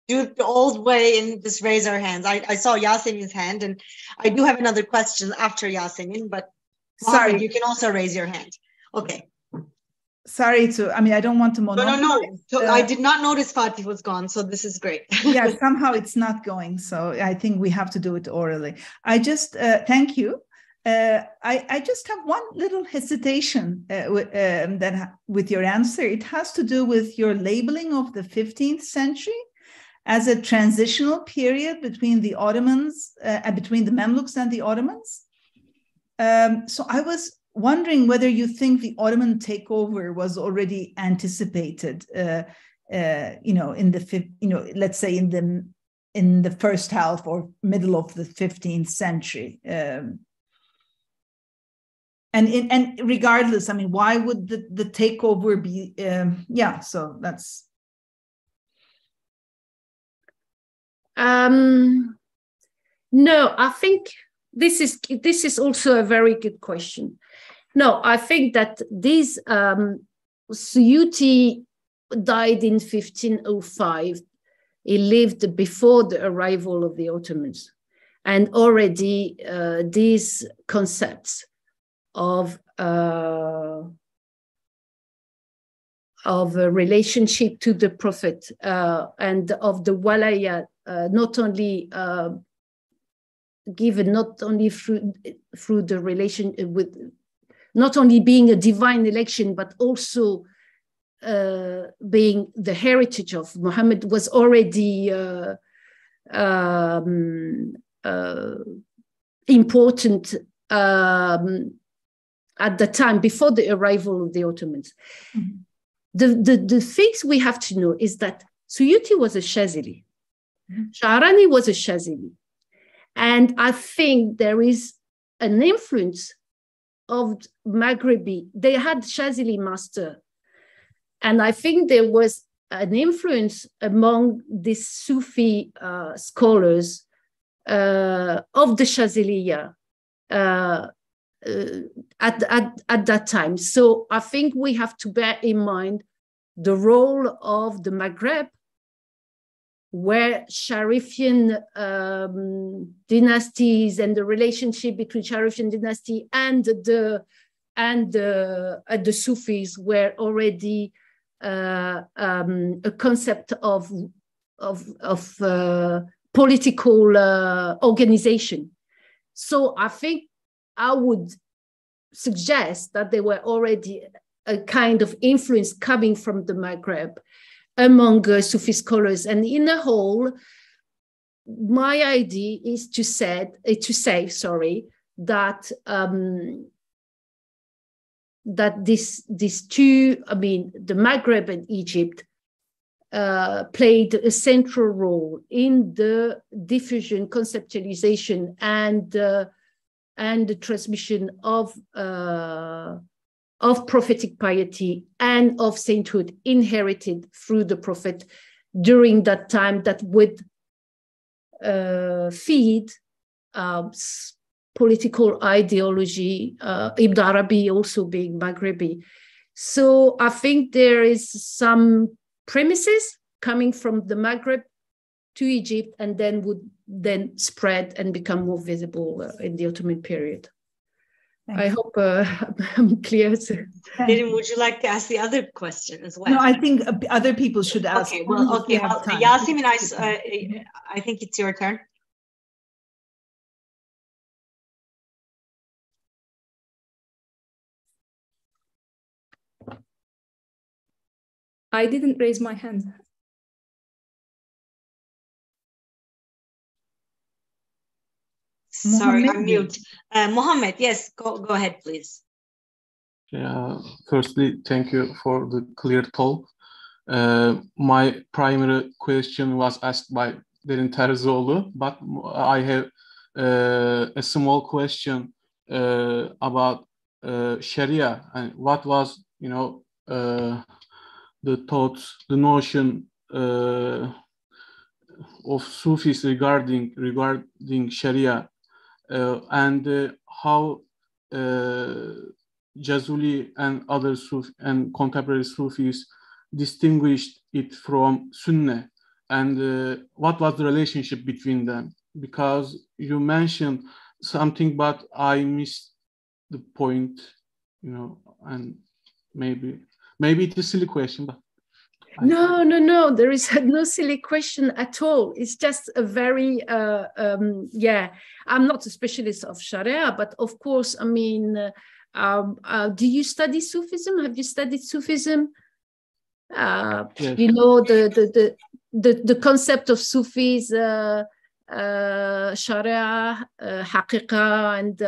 do it the old way and just raise our hands. I saw Yasemin's hand, and I do have another question after Yasemin, but Mohammed, you can also raise your hand. Okay. sorry to, I mean, I don't want to monopolize. No. So I did not notice Fatih was gone, so this is great. Yeah, somehow it's not going. So I think we have to do it orally. I just, thank you. I just have one little hesitation with your answer. It has to do with your labeling of the 15th century as a transitional period between the Ottomans, between the Mamluks and the Ottomans. So I was wondering whether you think the Ottoman takeover was already anticipated, let's say in the first half or middle of the 15th century. And regardless, I mean, why would the takeover be? So that's. No, I think this is also a very good question. No, I think that this Suyuti died in 1505. He lived before the arrival of the Ottomans, and already these concepts of a relationship to the Prophet and of the walaya, not only given not only through the relation with, not only being a divine election, but also being the heritage of Muhammad, was already important at the time before the arrival of the Ottomans. Mm-hmm. The things we have to know is that Suyuti was a Chazili, mm-hmm. Sha'rani was a Chazili, and I think there is an influence of Maghrebi. They had Chazili master, and I think there was an influence among these Sufi scholars of the Chaziliya at that time. So I think we have to bear in mind the role of the Maghreb, where Sharifian dynasties and the relationship between Sharifian dynasty and the Sufis were already a concept of political organization. So I think I would suggest that there were already a kind of influence coming from the Maghreb among Sufi scholars. And in a whole, my idea is to say, that that these two, I mean, the Maghreb and Egypt, played a central role in the diffusion, conceptualization, and the transmission of prophetic piety and of sainthood inherited through the Prophet during that time, that would feed political ideology, Ibn Arabi also being Maghrebi. So I think there is some premises coming from the Maghreb to Egypt, and then would then spread and become more visible in the Ottoman period. I hope I'm clear. Derin, would you like to ask the other question as well? No, I think other people should ask. Okay, well, Yasemin, I think it's your turn. I didn't raise my hand. Sorry, I'm mute. Mohammed, yes, go ahead, please. Firstly, thank you for the clear talk. My primary question was asked by Derin Terzioğlu, but I have a small question about Sharia, and what was, the thoughts, the notion of Sufis regarding Sharia, and how Jazūlī and other Sufi and contemporary Sufis distinguished it from Sunnah, and what was the relationship between them? Because you mentioned something, but I missed the point, and maybe Maybe it's a silly question, but no, there is no silly question at all. It's just a very I'm not a specialist of Sharia, but of course, I mean, do you study Sufism? Have you studied Sufism? Yes. You know the concept of Sufis, Sharia, Haqiqa, and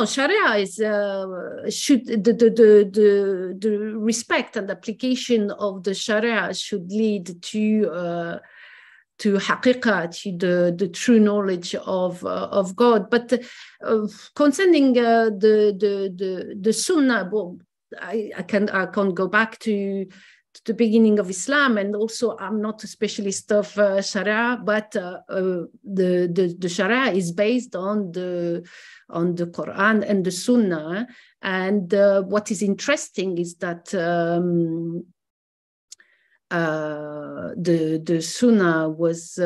Sharia is should the respect and application of the Sharia should lead to Haqiqa, to the true knowledge of God. But concerning the Sunnah, well, I can't go back to the beginning of Islam, and also I'm not a specialist of Sharia, but the Sharia is based on the Quran and the Sunnah. And what is interesting is that the Sunnah was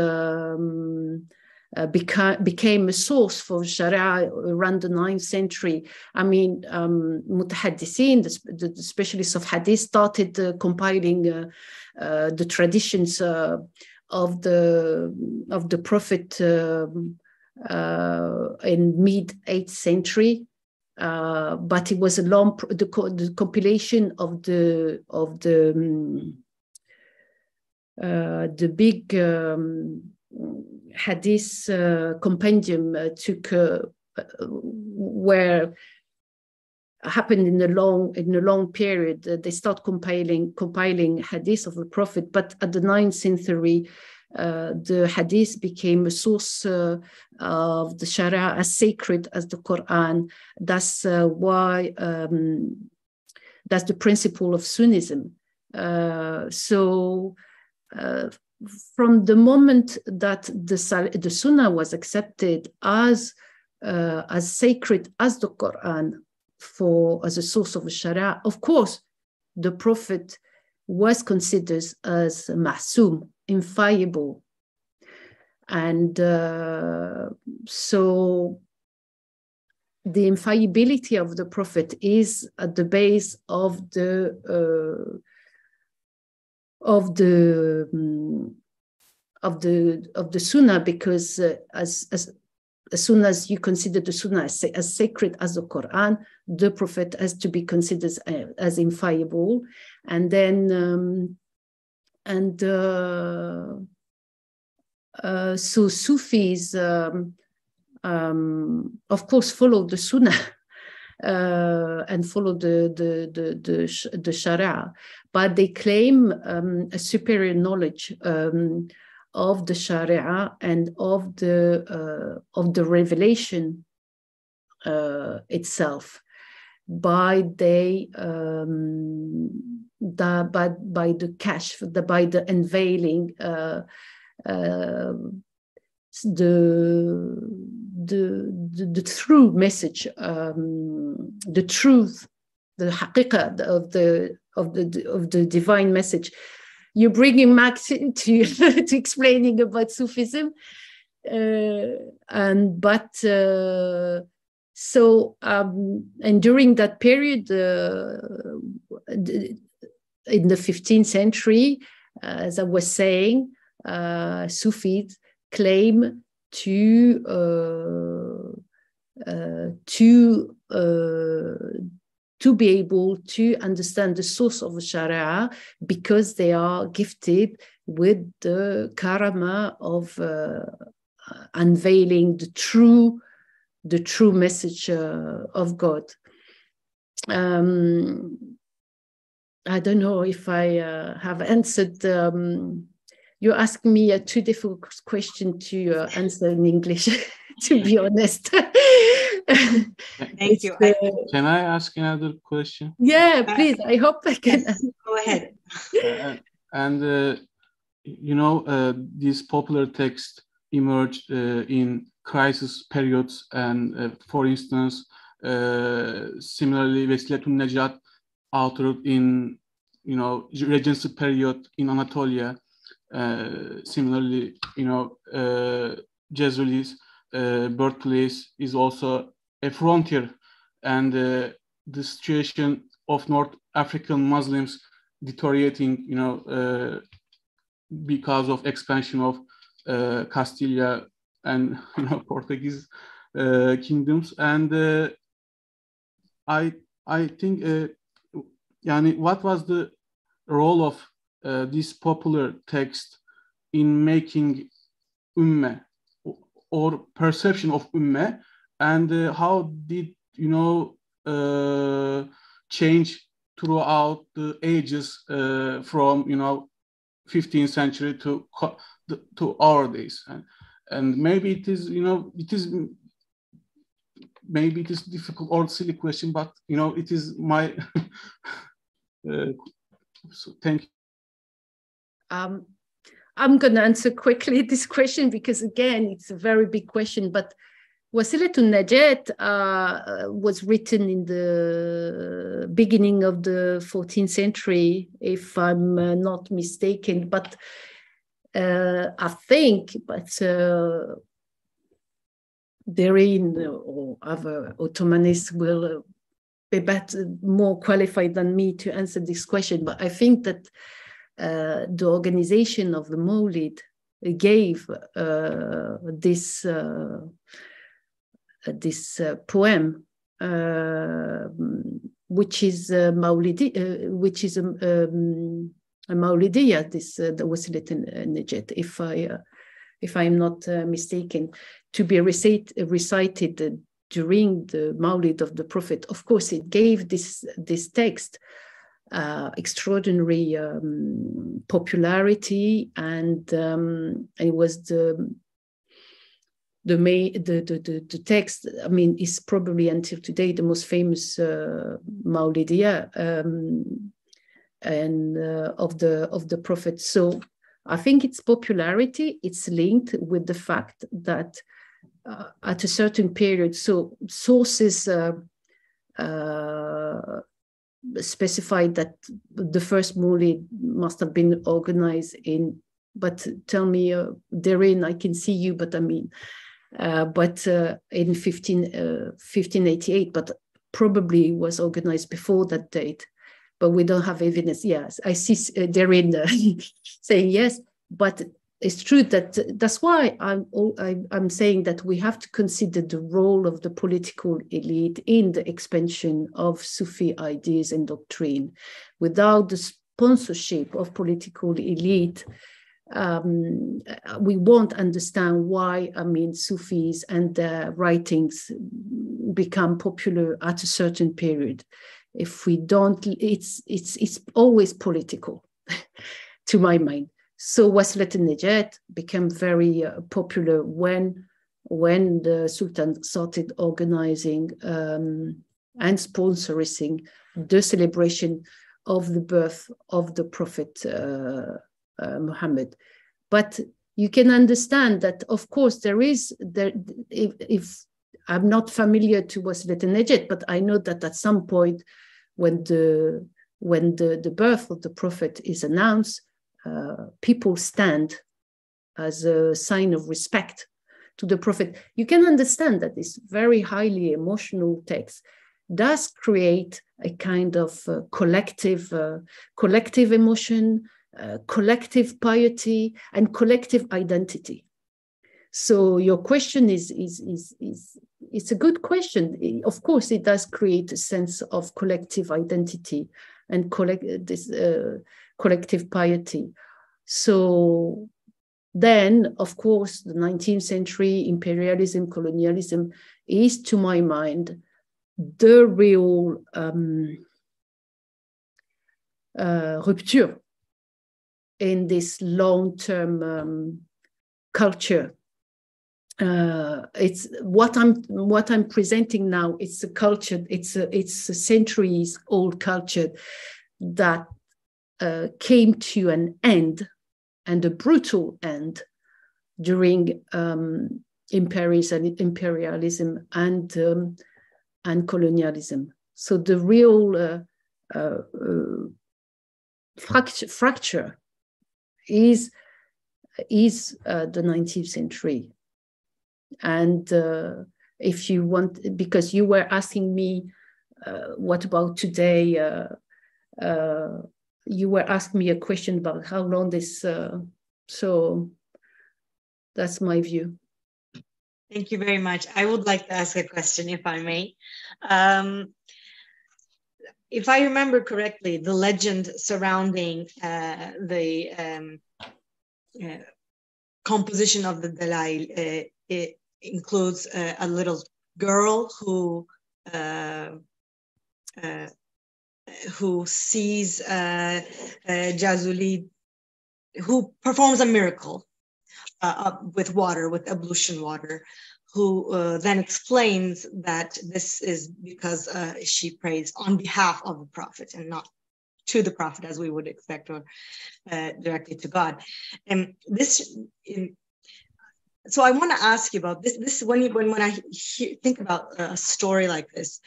became a source for Sharia around the 9th century. I mean, Mutahaddithin, the specialists of Hadith, started compiling the traditions of the Prophet in mid-8th century. But it was a long the compilation of the big Hadith compendium took where happened in a long period. They start compiling Hadith of the Prophet, but at the 9th century, the Hadith became a source of the Sharia as sacred as the Quran. That's why that's the principle of Sunnism. From the moment that the Sunnah was accepted as sacred as the Quran as a source of Sharia, of course, the Prophet was considered as ma'soom, infallible. And so the infallibility of the Prophet is at the base of the Sunnah, because as soon as you consider the Sunnah as sacred as the Quran, the Prophet has to be considered as infallible. And then so Sufis of course follow the Sunnah and follow the Sharia, but they claim a superior knowledge of the Sharia and of the revelation itself by the kashf, by the unveiling, the true message, the truth, the haqiqah of the divine message. You're bringing back to explaining about Sufism, and during that period, in the 15th century, as I was saying, Sufis claim to be able to understand the source of Sharia because they are gifted with the karama of unveiling the true message of God. I don't know if I have answered. You asked me a too difficult question to answer in English, to be honest. Thank you. Can I ask another question? Yeah, please. I hope I can. Go ahead. These popular texts emerged in crisis periods, and for instance, similarly, Vesiletun Necat authored in Regency period in Anatolia. Similarly, Jazūlī's birthplace is also a frontier, and the situation of North African Muslims deteriorating, because of expansion of Castilla and Portuguese kingdoms. And I think, what was the role of this popular text in making ummah or perception of ummah, and how did change throughout the ages from 15th century to our days, and maybe it is maybe it is difficult or silly question, but it is my so thank you. I'm going to answer quickly this question because again it's a very big question, but Wasilatun Najat was written in the beginning of the 14th century, if I'm not mistaken. But I think, therein or other Ottomanists will be more qualified than me to answer this question. But I think that the organization of the Mawlid gave this poem, which is a Mawlidiyya, the Wasilatun Najat, if I'm not mistaken, to be recited during the Mawlid of the Prophet. Of course, it gave this text extraordinary popularity, and it was the text, I mean, is probably until today the most famous Mawlidiyya and of the Prophet. So I think its popularity, it's linked with the fact that at a certain period, so sources specified that the first Mawlid must have been organized in, but tell me, therein I can see you, but I mean, in 1588, but probably was organized before that date, but we don't have evidence. Yes, I see therein saying yes, but it's true that's why I'm saying that we have to consider the role of the political elite in the expansion of Sufi ideas and doctrine. Without the sponsorship of political elite, we won't understand why, I mean, Sufis and their writings become popular at a certain period. If we don't, it's always political, to my mind. So Wasilatun Najat became very popular when the Sultan started organizing and sponsoring the celebration of the birth of the Prophet Muhammad. But you can understand that, of course, if I'm not familiar to Wasilatun Najat, but I know that at some point when the birth of the Prophet is announced, people stand as a sign of respect to the Prophet. You can understand that this very highly emotional text does create a kind of collective emotion, collective piety, and collective identity. So your question is a good question. Of course, it does create a sense of collective identity and collective piety. So then, of course, the 19th century imperialism, colonialism is, to my mind, the real rupture in this long-term culture. It's what I'm presenting now. It's a culture. It's a centuries-old culture that came to an end, and a brutal end, during imperialism and colonialism. So the real fracture is the 19th century. And if you want, because you were asking me what about today? You were asking me a question about how long this, so that's my view. Thank you very much. I would like to ask a question, if I may. If I remember correctly, the legend surrounding the composition of the Dalā'il, it includes a little girl who sees al-Jazūlī, who performs a miracle with water, with ablution water, who then explains that this is because she prays on behalf of the Prophet and not to the Prophet as we would expect, or directly to God. And so I want to ask you about this. When I think about a story like this,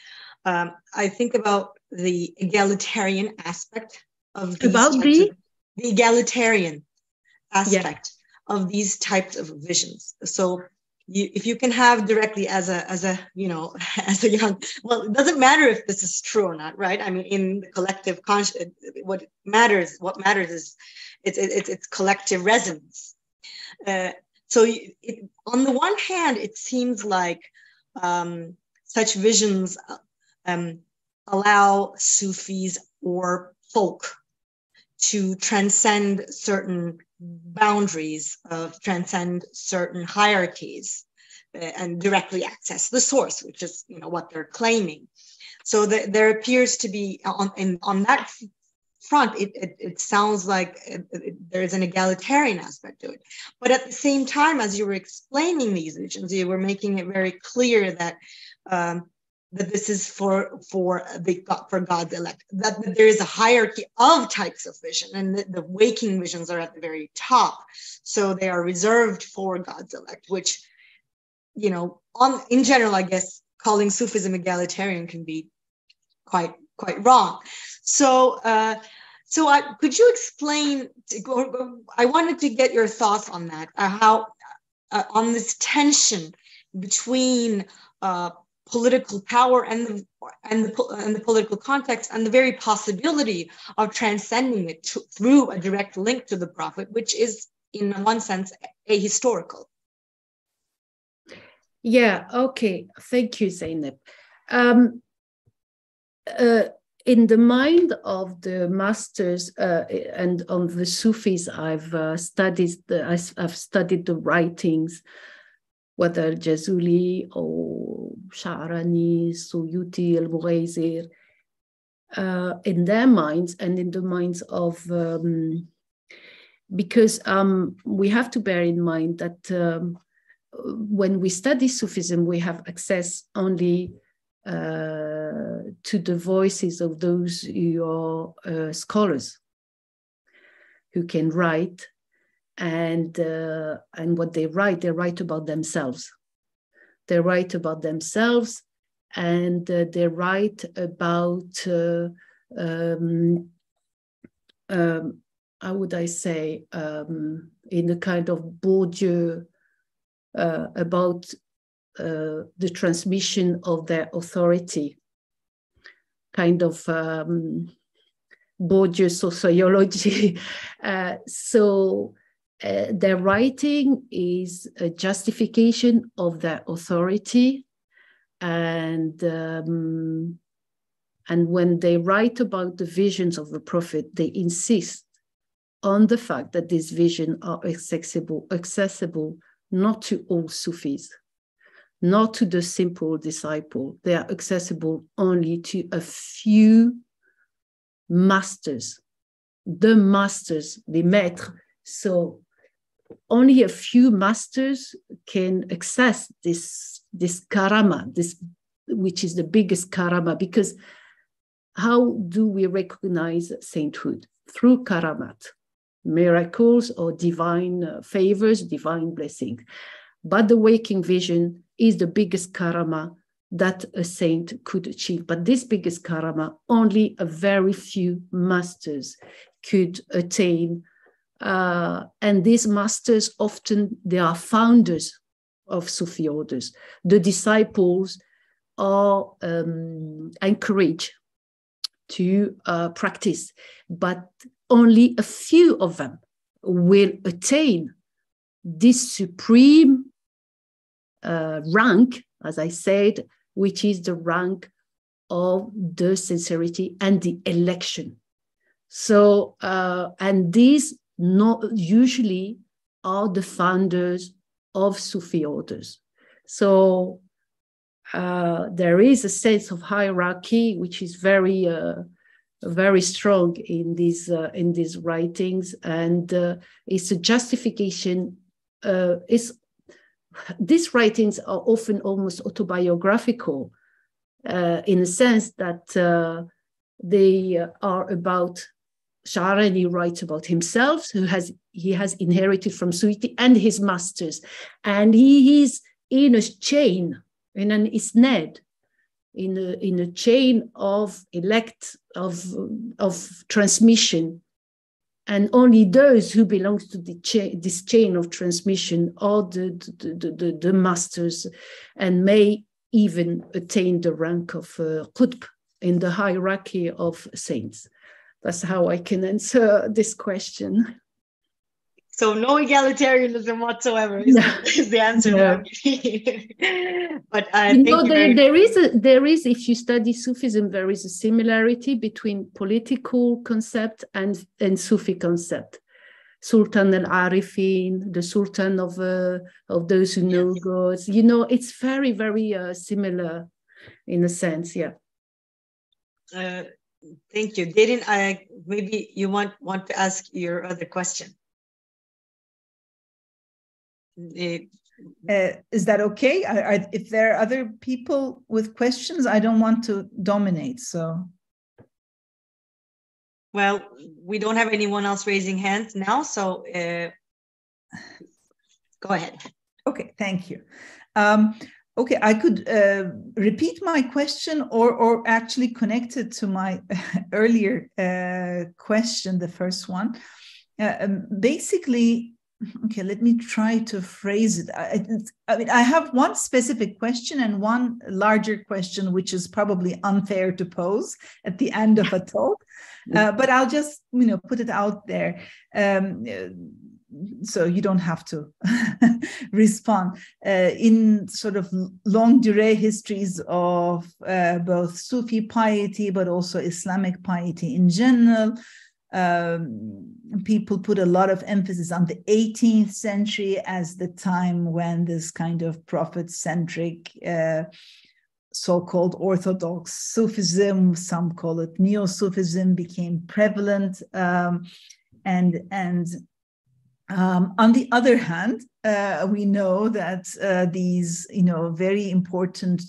I think about the egalitarian aspect of the egalitarian aspect of these types of visions. So if you can have directly as a young, well, it doesn't matter if this is true or not, right? I mean, in the collective conscious, what matters is it's collective resonance. So on the one hand, it seems like such visions allow Sufis or folk to transcend certain boundaries, transcend certain hierarchies, and directly access the source, which is what they're claiming. So there appears to be on that front, it sounds like there's an egalitarian aspect to it. But at the same time, as you were explaining these visions, you were making it very clear that that this is for God's elect, that there is a hierarchy of types of vision, and the waking visions are at the very top. So they are reserved for God's elect, which, in general, I guess, calling Sufism egalitarian can be quite wrong. So, could you explain, I wanted to get your thoughts on that, how on this tension between political power and the political context, and the very possibility of transcending it through a direct link to the Prophet, which is in one sense ahistorical. Yeah, okay. Thank you, Zainab. In the mind of the masters and of the Sufis, I've studied the writings, whether al-Jazūlī or Sha'rani, Suyuti, al-Mughayzir, in their minds and in the minds of, because we have to bear in mind that when we study Sufism, we have access only to the voices of those who are scholars, who can write, and what they write about themselves. They write about themselves, and they write about, how would I say, in a kind of Bourdieu, about the transmission of their authority, kind of Bourdieu sociology. So their writing is a justification of their authority, and when they write about the visions of the Prophet, they insist on the fact that these visions are accessible not to all Sufis, not to the simple disciple. They are accessible only to a few masters, the masters, les maîtres. So only a few masters can access this karama, which is the biggest karama, because how do we recognize sainthood? Through karamat, miracles or divine favors, divine blessings. But the waking vision is the biggest karama that a saint could achieve. But this biggest karama, only a very few masters could attain. And these masters, often they are founders of Sufi orders. The disciples are encouraged to practice, but only a few of them will attain this supreme rank, as I said, which is the rank of the sincerity and the election. So, and these usually are the founders of Sufi orders. So there is a sense of hierarchy which is very, very strong in these writings, and it's a justification. These writings are often almost autobiographical, in a sense that they are about Sha'rani writes about himself, he has inherited from Suyuti and his masters, and he is in a chain, in an isnad, in a chain of transmission, and only those who belong to this chain of transmission are the masters, and may even attain the rank of Qutb in the hierarchy of saints. That's how I can answer this question. So no egalitarianism whatsoever is the answer. No. But there is, if you study Sufism, there is a similarity between political concept and Sufi concept. Sultan al-Arifin, the Sultan of those who know God. You know, it's very, very similar in a sense, yeah. Thank you. Derin, maybe you want to ask your other question. Is that okay? If there are other people with questions, I don't want to dominate, so. Well, we don't have anyone else raising hands now, so go ahead. Okay, thank you. Okay, I could repeat my question or actually connect it to my earlier question, the first one. Basically, okay, let me try to phrase it. I mean, I have one specific question and one larger question, which is probably unfair to pose at the end of a talk, but I'll just, put it out there. So you don't have to respond. In sort of longue durée histories of both Sufi piety, but also Islamic piety in general, people put a lot of emphasis on the 18th century as the time when this kind of prophet-centric so-called orthodox Sufism, some call it neo-Sufism, became prevalent. On the other hand, we know that these, very important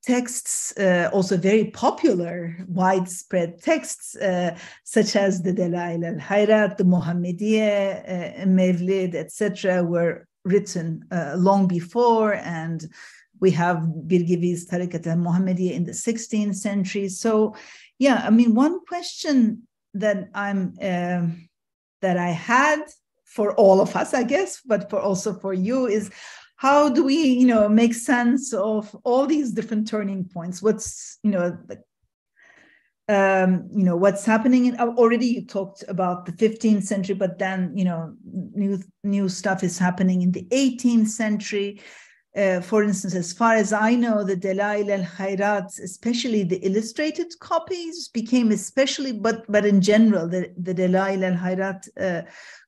texts, also very popular, widespread texts, such as the Delailü'l-hayrat, the Muhammadiyya, Mevlid, etc., were written long before, and we have Birgivi's Tarikat al-Muhammadiyya in the 16th century. So, yeah, I mean, one question that I had for all of us, I guess, but also for you, is how do we, make sense of all these different turning points? What's, what's happening? Already you talked about the 15th century, but then, new stuff is happening in the 18th century. For instance, as far as I know, the Delailü'l-hayrat, especially the illustrated copies, became especially, but in general, the Delailü'l-hayrat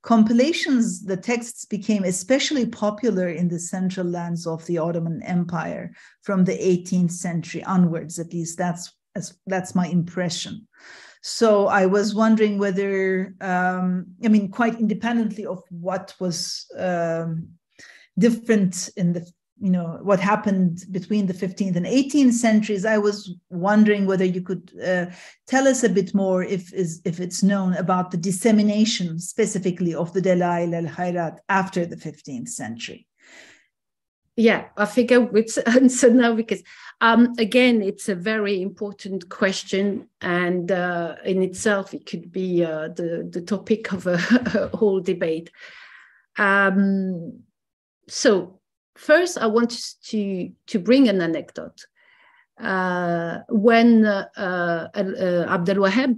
compilations, the texts became especially popular in the central lands of the Ottoman Empire from the 18th century onwards. At least that's my impression. So I was wondering whether, quite independently of what was different in the, what happened between the 15th and 18th centuries, I was wondering whether you could tell us a bit more, if it's known, about the dissemination specifically of the Delailü'l-hayrat after the 15th century. Yeah, I think I would answer now, because again, it's a very important question, and in itself, it could be the topic of a whole debate. So first, I want to bring an anecdote. when Abdel Wahab,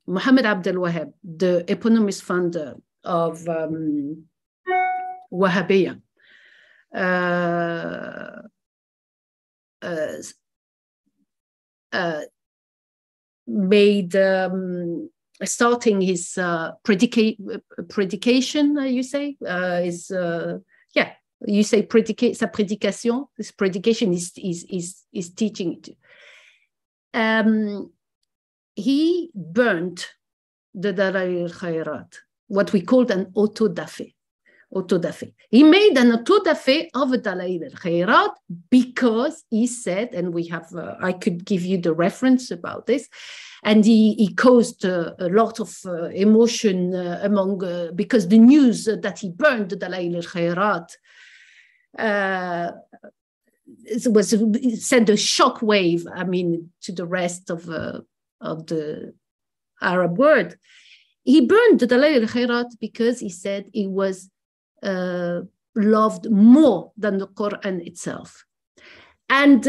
Muhammad Abdel Wahab, the eponymous founder of Wahhabiyya, made starting his predication, you say, you say predicate, sa prédication. This predication is teaching it. He burnt the Dalailü'l-hayrat, what we called an auto-da-fé. He made an auto-da-fé of Delailü'l-hayrat because he said, and we have, I could give you the reference about this, and he caused a lot of emotion among, because the news that he burned the Delailü'l-hayrat it sent a shock wave, I mean, to the rest of the Arab world. He burned the Dalailü'l-hayrat because he said it was loved more than the Quran itself. And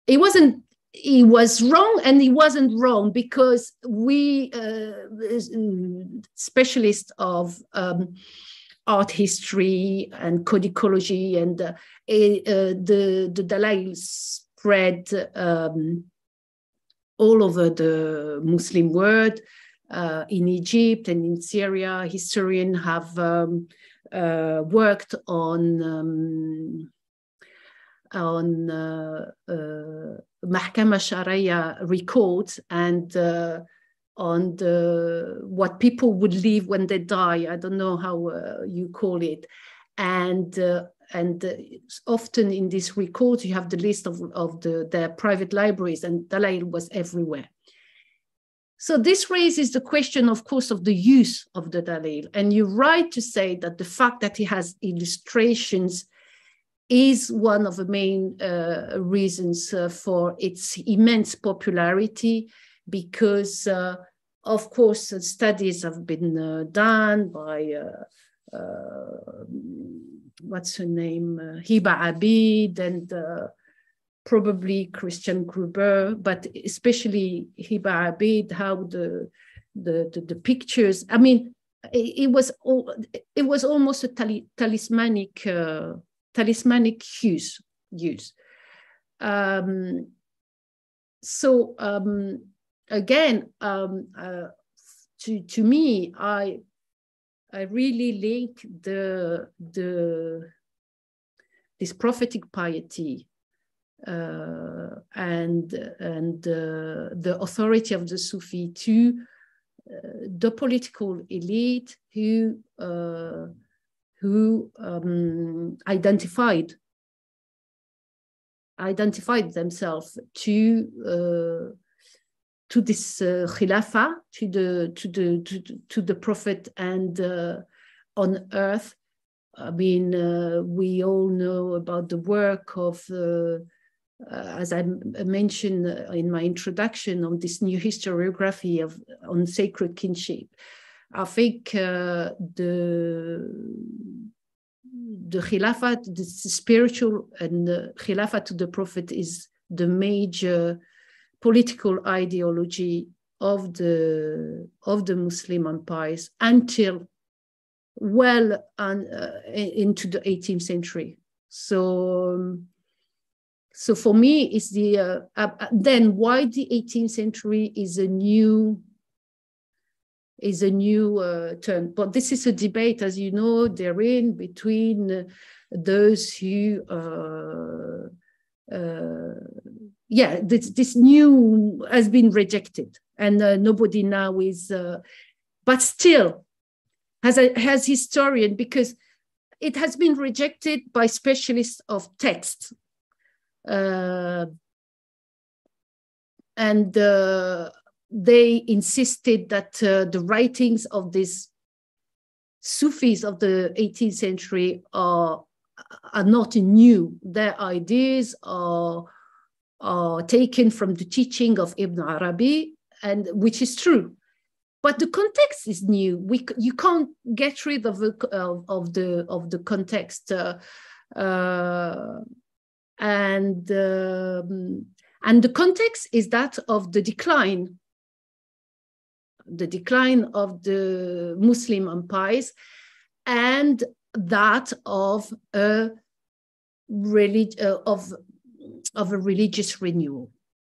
he was wrong, and he wasn't wrong, because we specialists of art history and codicology, and the Dalail spread all over the Muslim world, in Egypt and in Syria. Historians have worked on Mahkama Sharia records and on what people would leave when they die. I don't know how you call it. And often in these records, you have the list of their private libraries, and Dalail was everywhere. So this raises the question, of course, of the use of the Dalail. And you're right to say that the fact that it has illustrations is one of the main reasons for its immense popularity, because, of course, studies have been done by, what's her name, Hiba Abid, and probably Christian Gruber, but especially Hiba Abid, how the pictures, I mean, it was almost a talismanic use. So again, to me, I really link this prophetic piety and the authority of the Sufi to the political elite who identified themselves to this khilafah, to the Prophet and on earth. I mean, we all know about the work of, as I mentioned in my introduction, on this new historiography on sacred kinship. I think the khilafah, the spiritual and the khilafah to the Prophet is the major political ideology of the Muslim empires until well into the 18th century. So for me, it's the then why the 18th century is a new turn. But this is a debate, as you know, therein between those who this new has been rejected, and nobody now is, but still, as historian, because it has been rejected by specialists of text, and they insisted that the writings of these Sufis of the 18th century are not new. Their ideas are taken from the teaching of Ibn Arabi, and which is true. But the context is new. You can't get rid of the context. And the context is that of the decline of the Muslim empires, and that of a religious renewal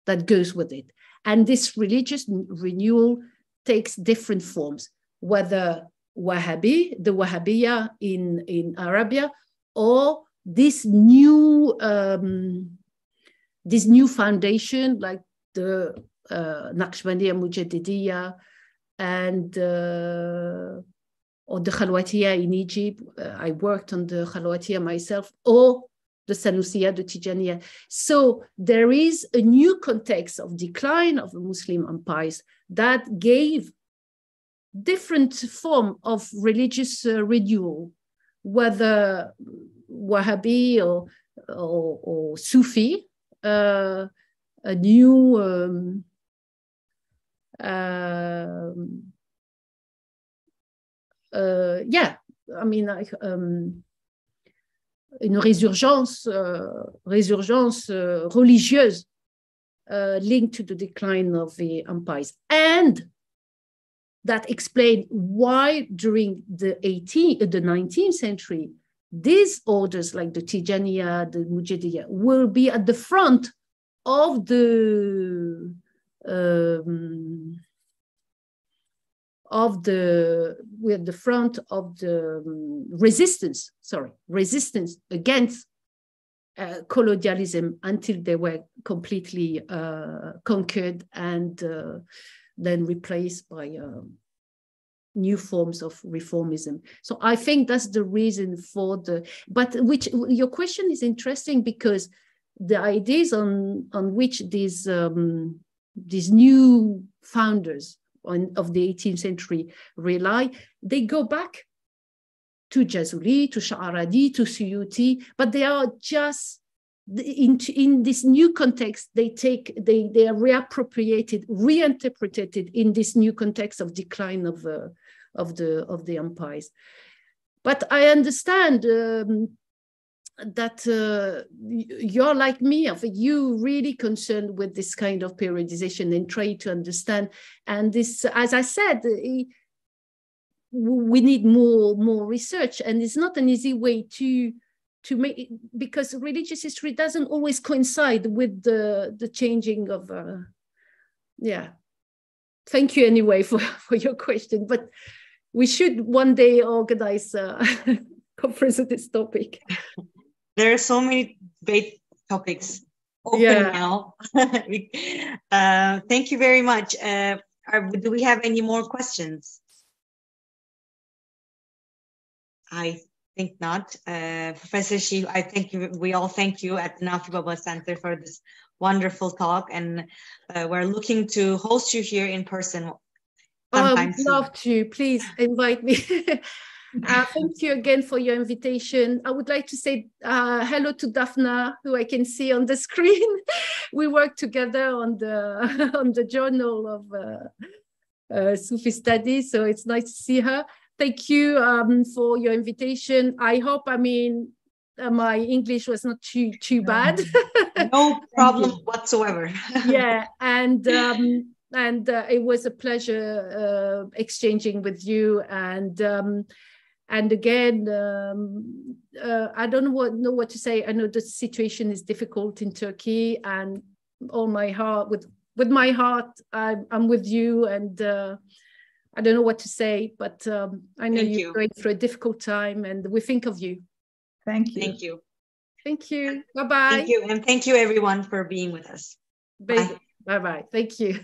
that goes with it. And this religious renewal takes different forms, whether the Wahhabiyya in Arabia, or this new foundation like the Naqshbandiyya Mujaddidiyya and or the Khalwatiyya in Egypt. I worked on the Khalwatiyya myself, or the Sanusiyya, the Tijaniyya. So there is a new context of decline of the Muslim empires that gave different form of religious renewal, whether Wahhabi or Sufi, a new une résurgence religieuse linked to the decline of the empires. And that explained why during the 19th century, these orders like the Tijaniyya, the Mujaddidiyya will be at the front of the resistance against colonialism until they were completely conquered and then replaced by new forms of reformism. So I think that's the reason for your question is interesting, because the ideas on which these new founders of the 18th century rely, they go back to al-Jazūlī, to Sha'arani, to Suyuti, but they are just in this new context. They are reappropriated, reinterpreted in this new context of decline of the empires. But I understand that you're like me, you really concerned with this kind of periodization and try to understand. And this, as I said, we need more research, and it's not an easy way to make it, because religious history doesn't always coincide with the changing of Thank you anyway for your question, but we should one day organize a conference on this topic. There are so many great topics open now. Thank you very much. Do we have any more questions? I think not. Professor Chih, we all thank you at the Nafi Baba Center for this wonderful talk, and we're looking to host you here in person. I would love to. Please invite me. Thank you again for your invitation. I would like to say hello to Daphna, who I can see on the screen. We work together on the journal of Sufi studies, so it's nice to see her. Thank you for your invitation. I hope, my English was not too bad. No problem whatsoever. Yeah, and it was a pleasure exchanging with you. And again, I don't know what to say. I know the situation is difficult in Turkey, and all my heart, with my heart, I'm with you. And I don't know what to say, but I know you're going through a difficult time, and we think of you. Thank you. Thank you. Thank you. Bye-bye. Thank you. And thank you, everyone, for being with us. Bye-bye. Thank you.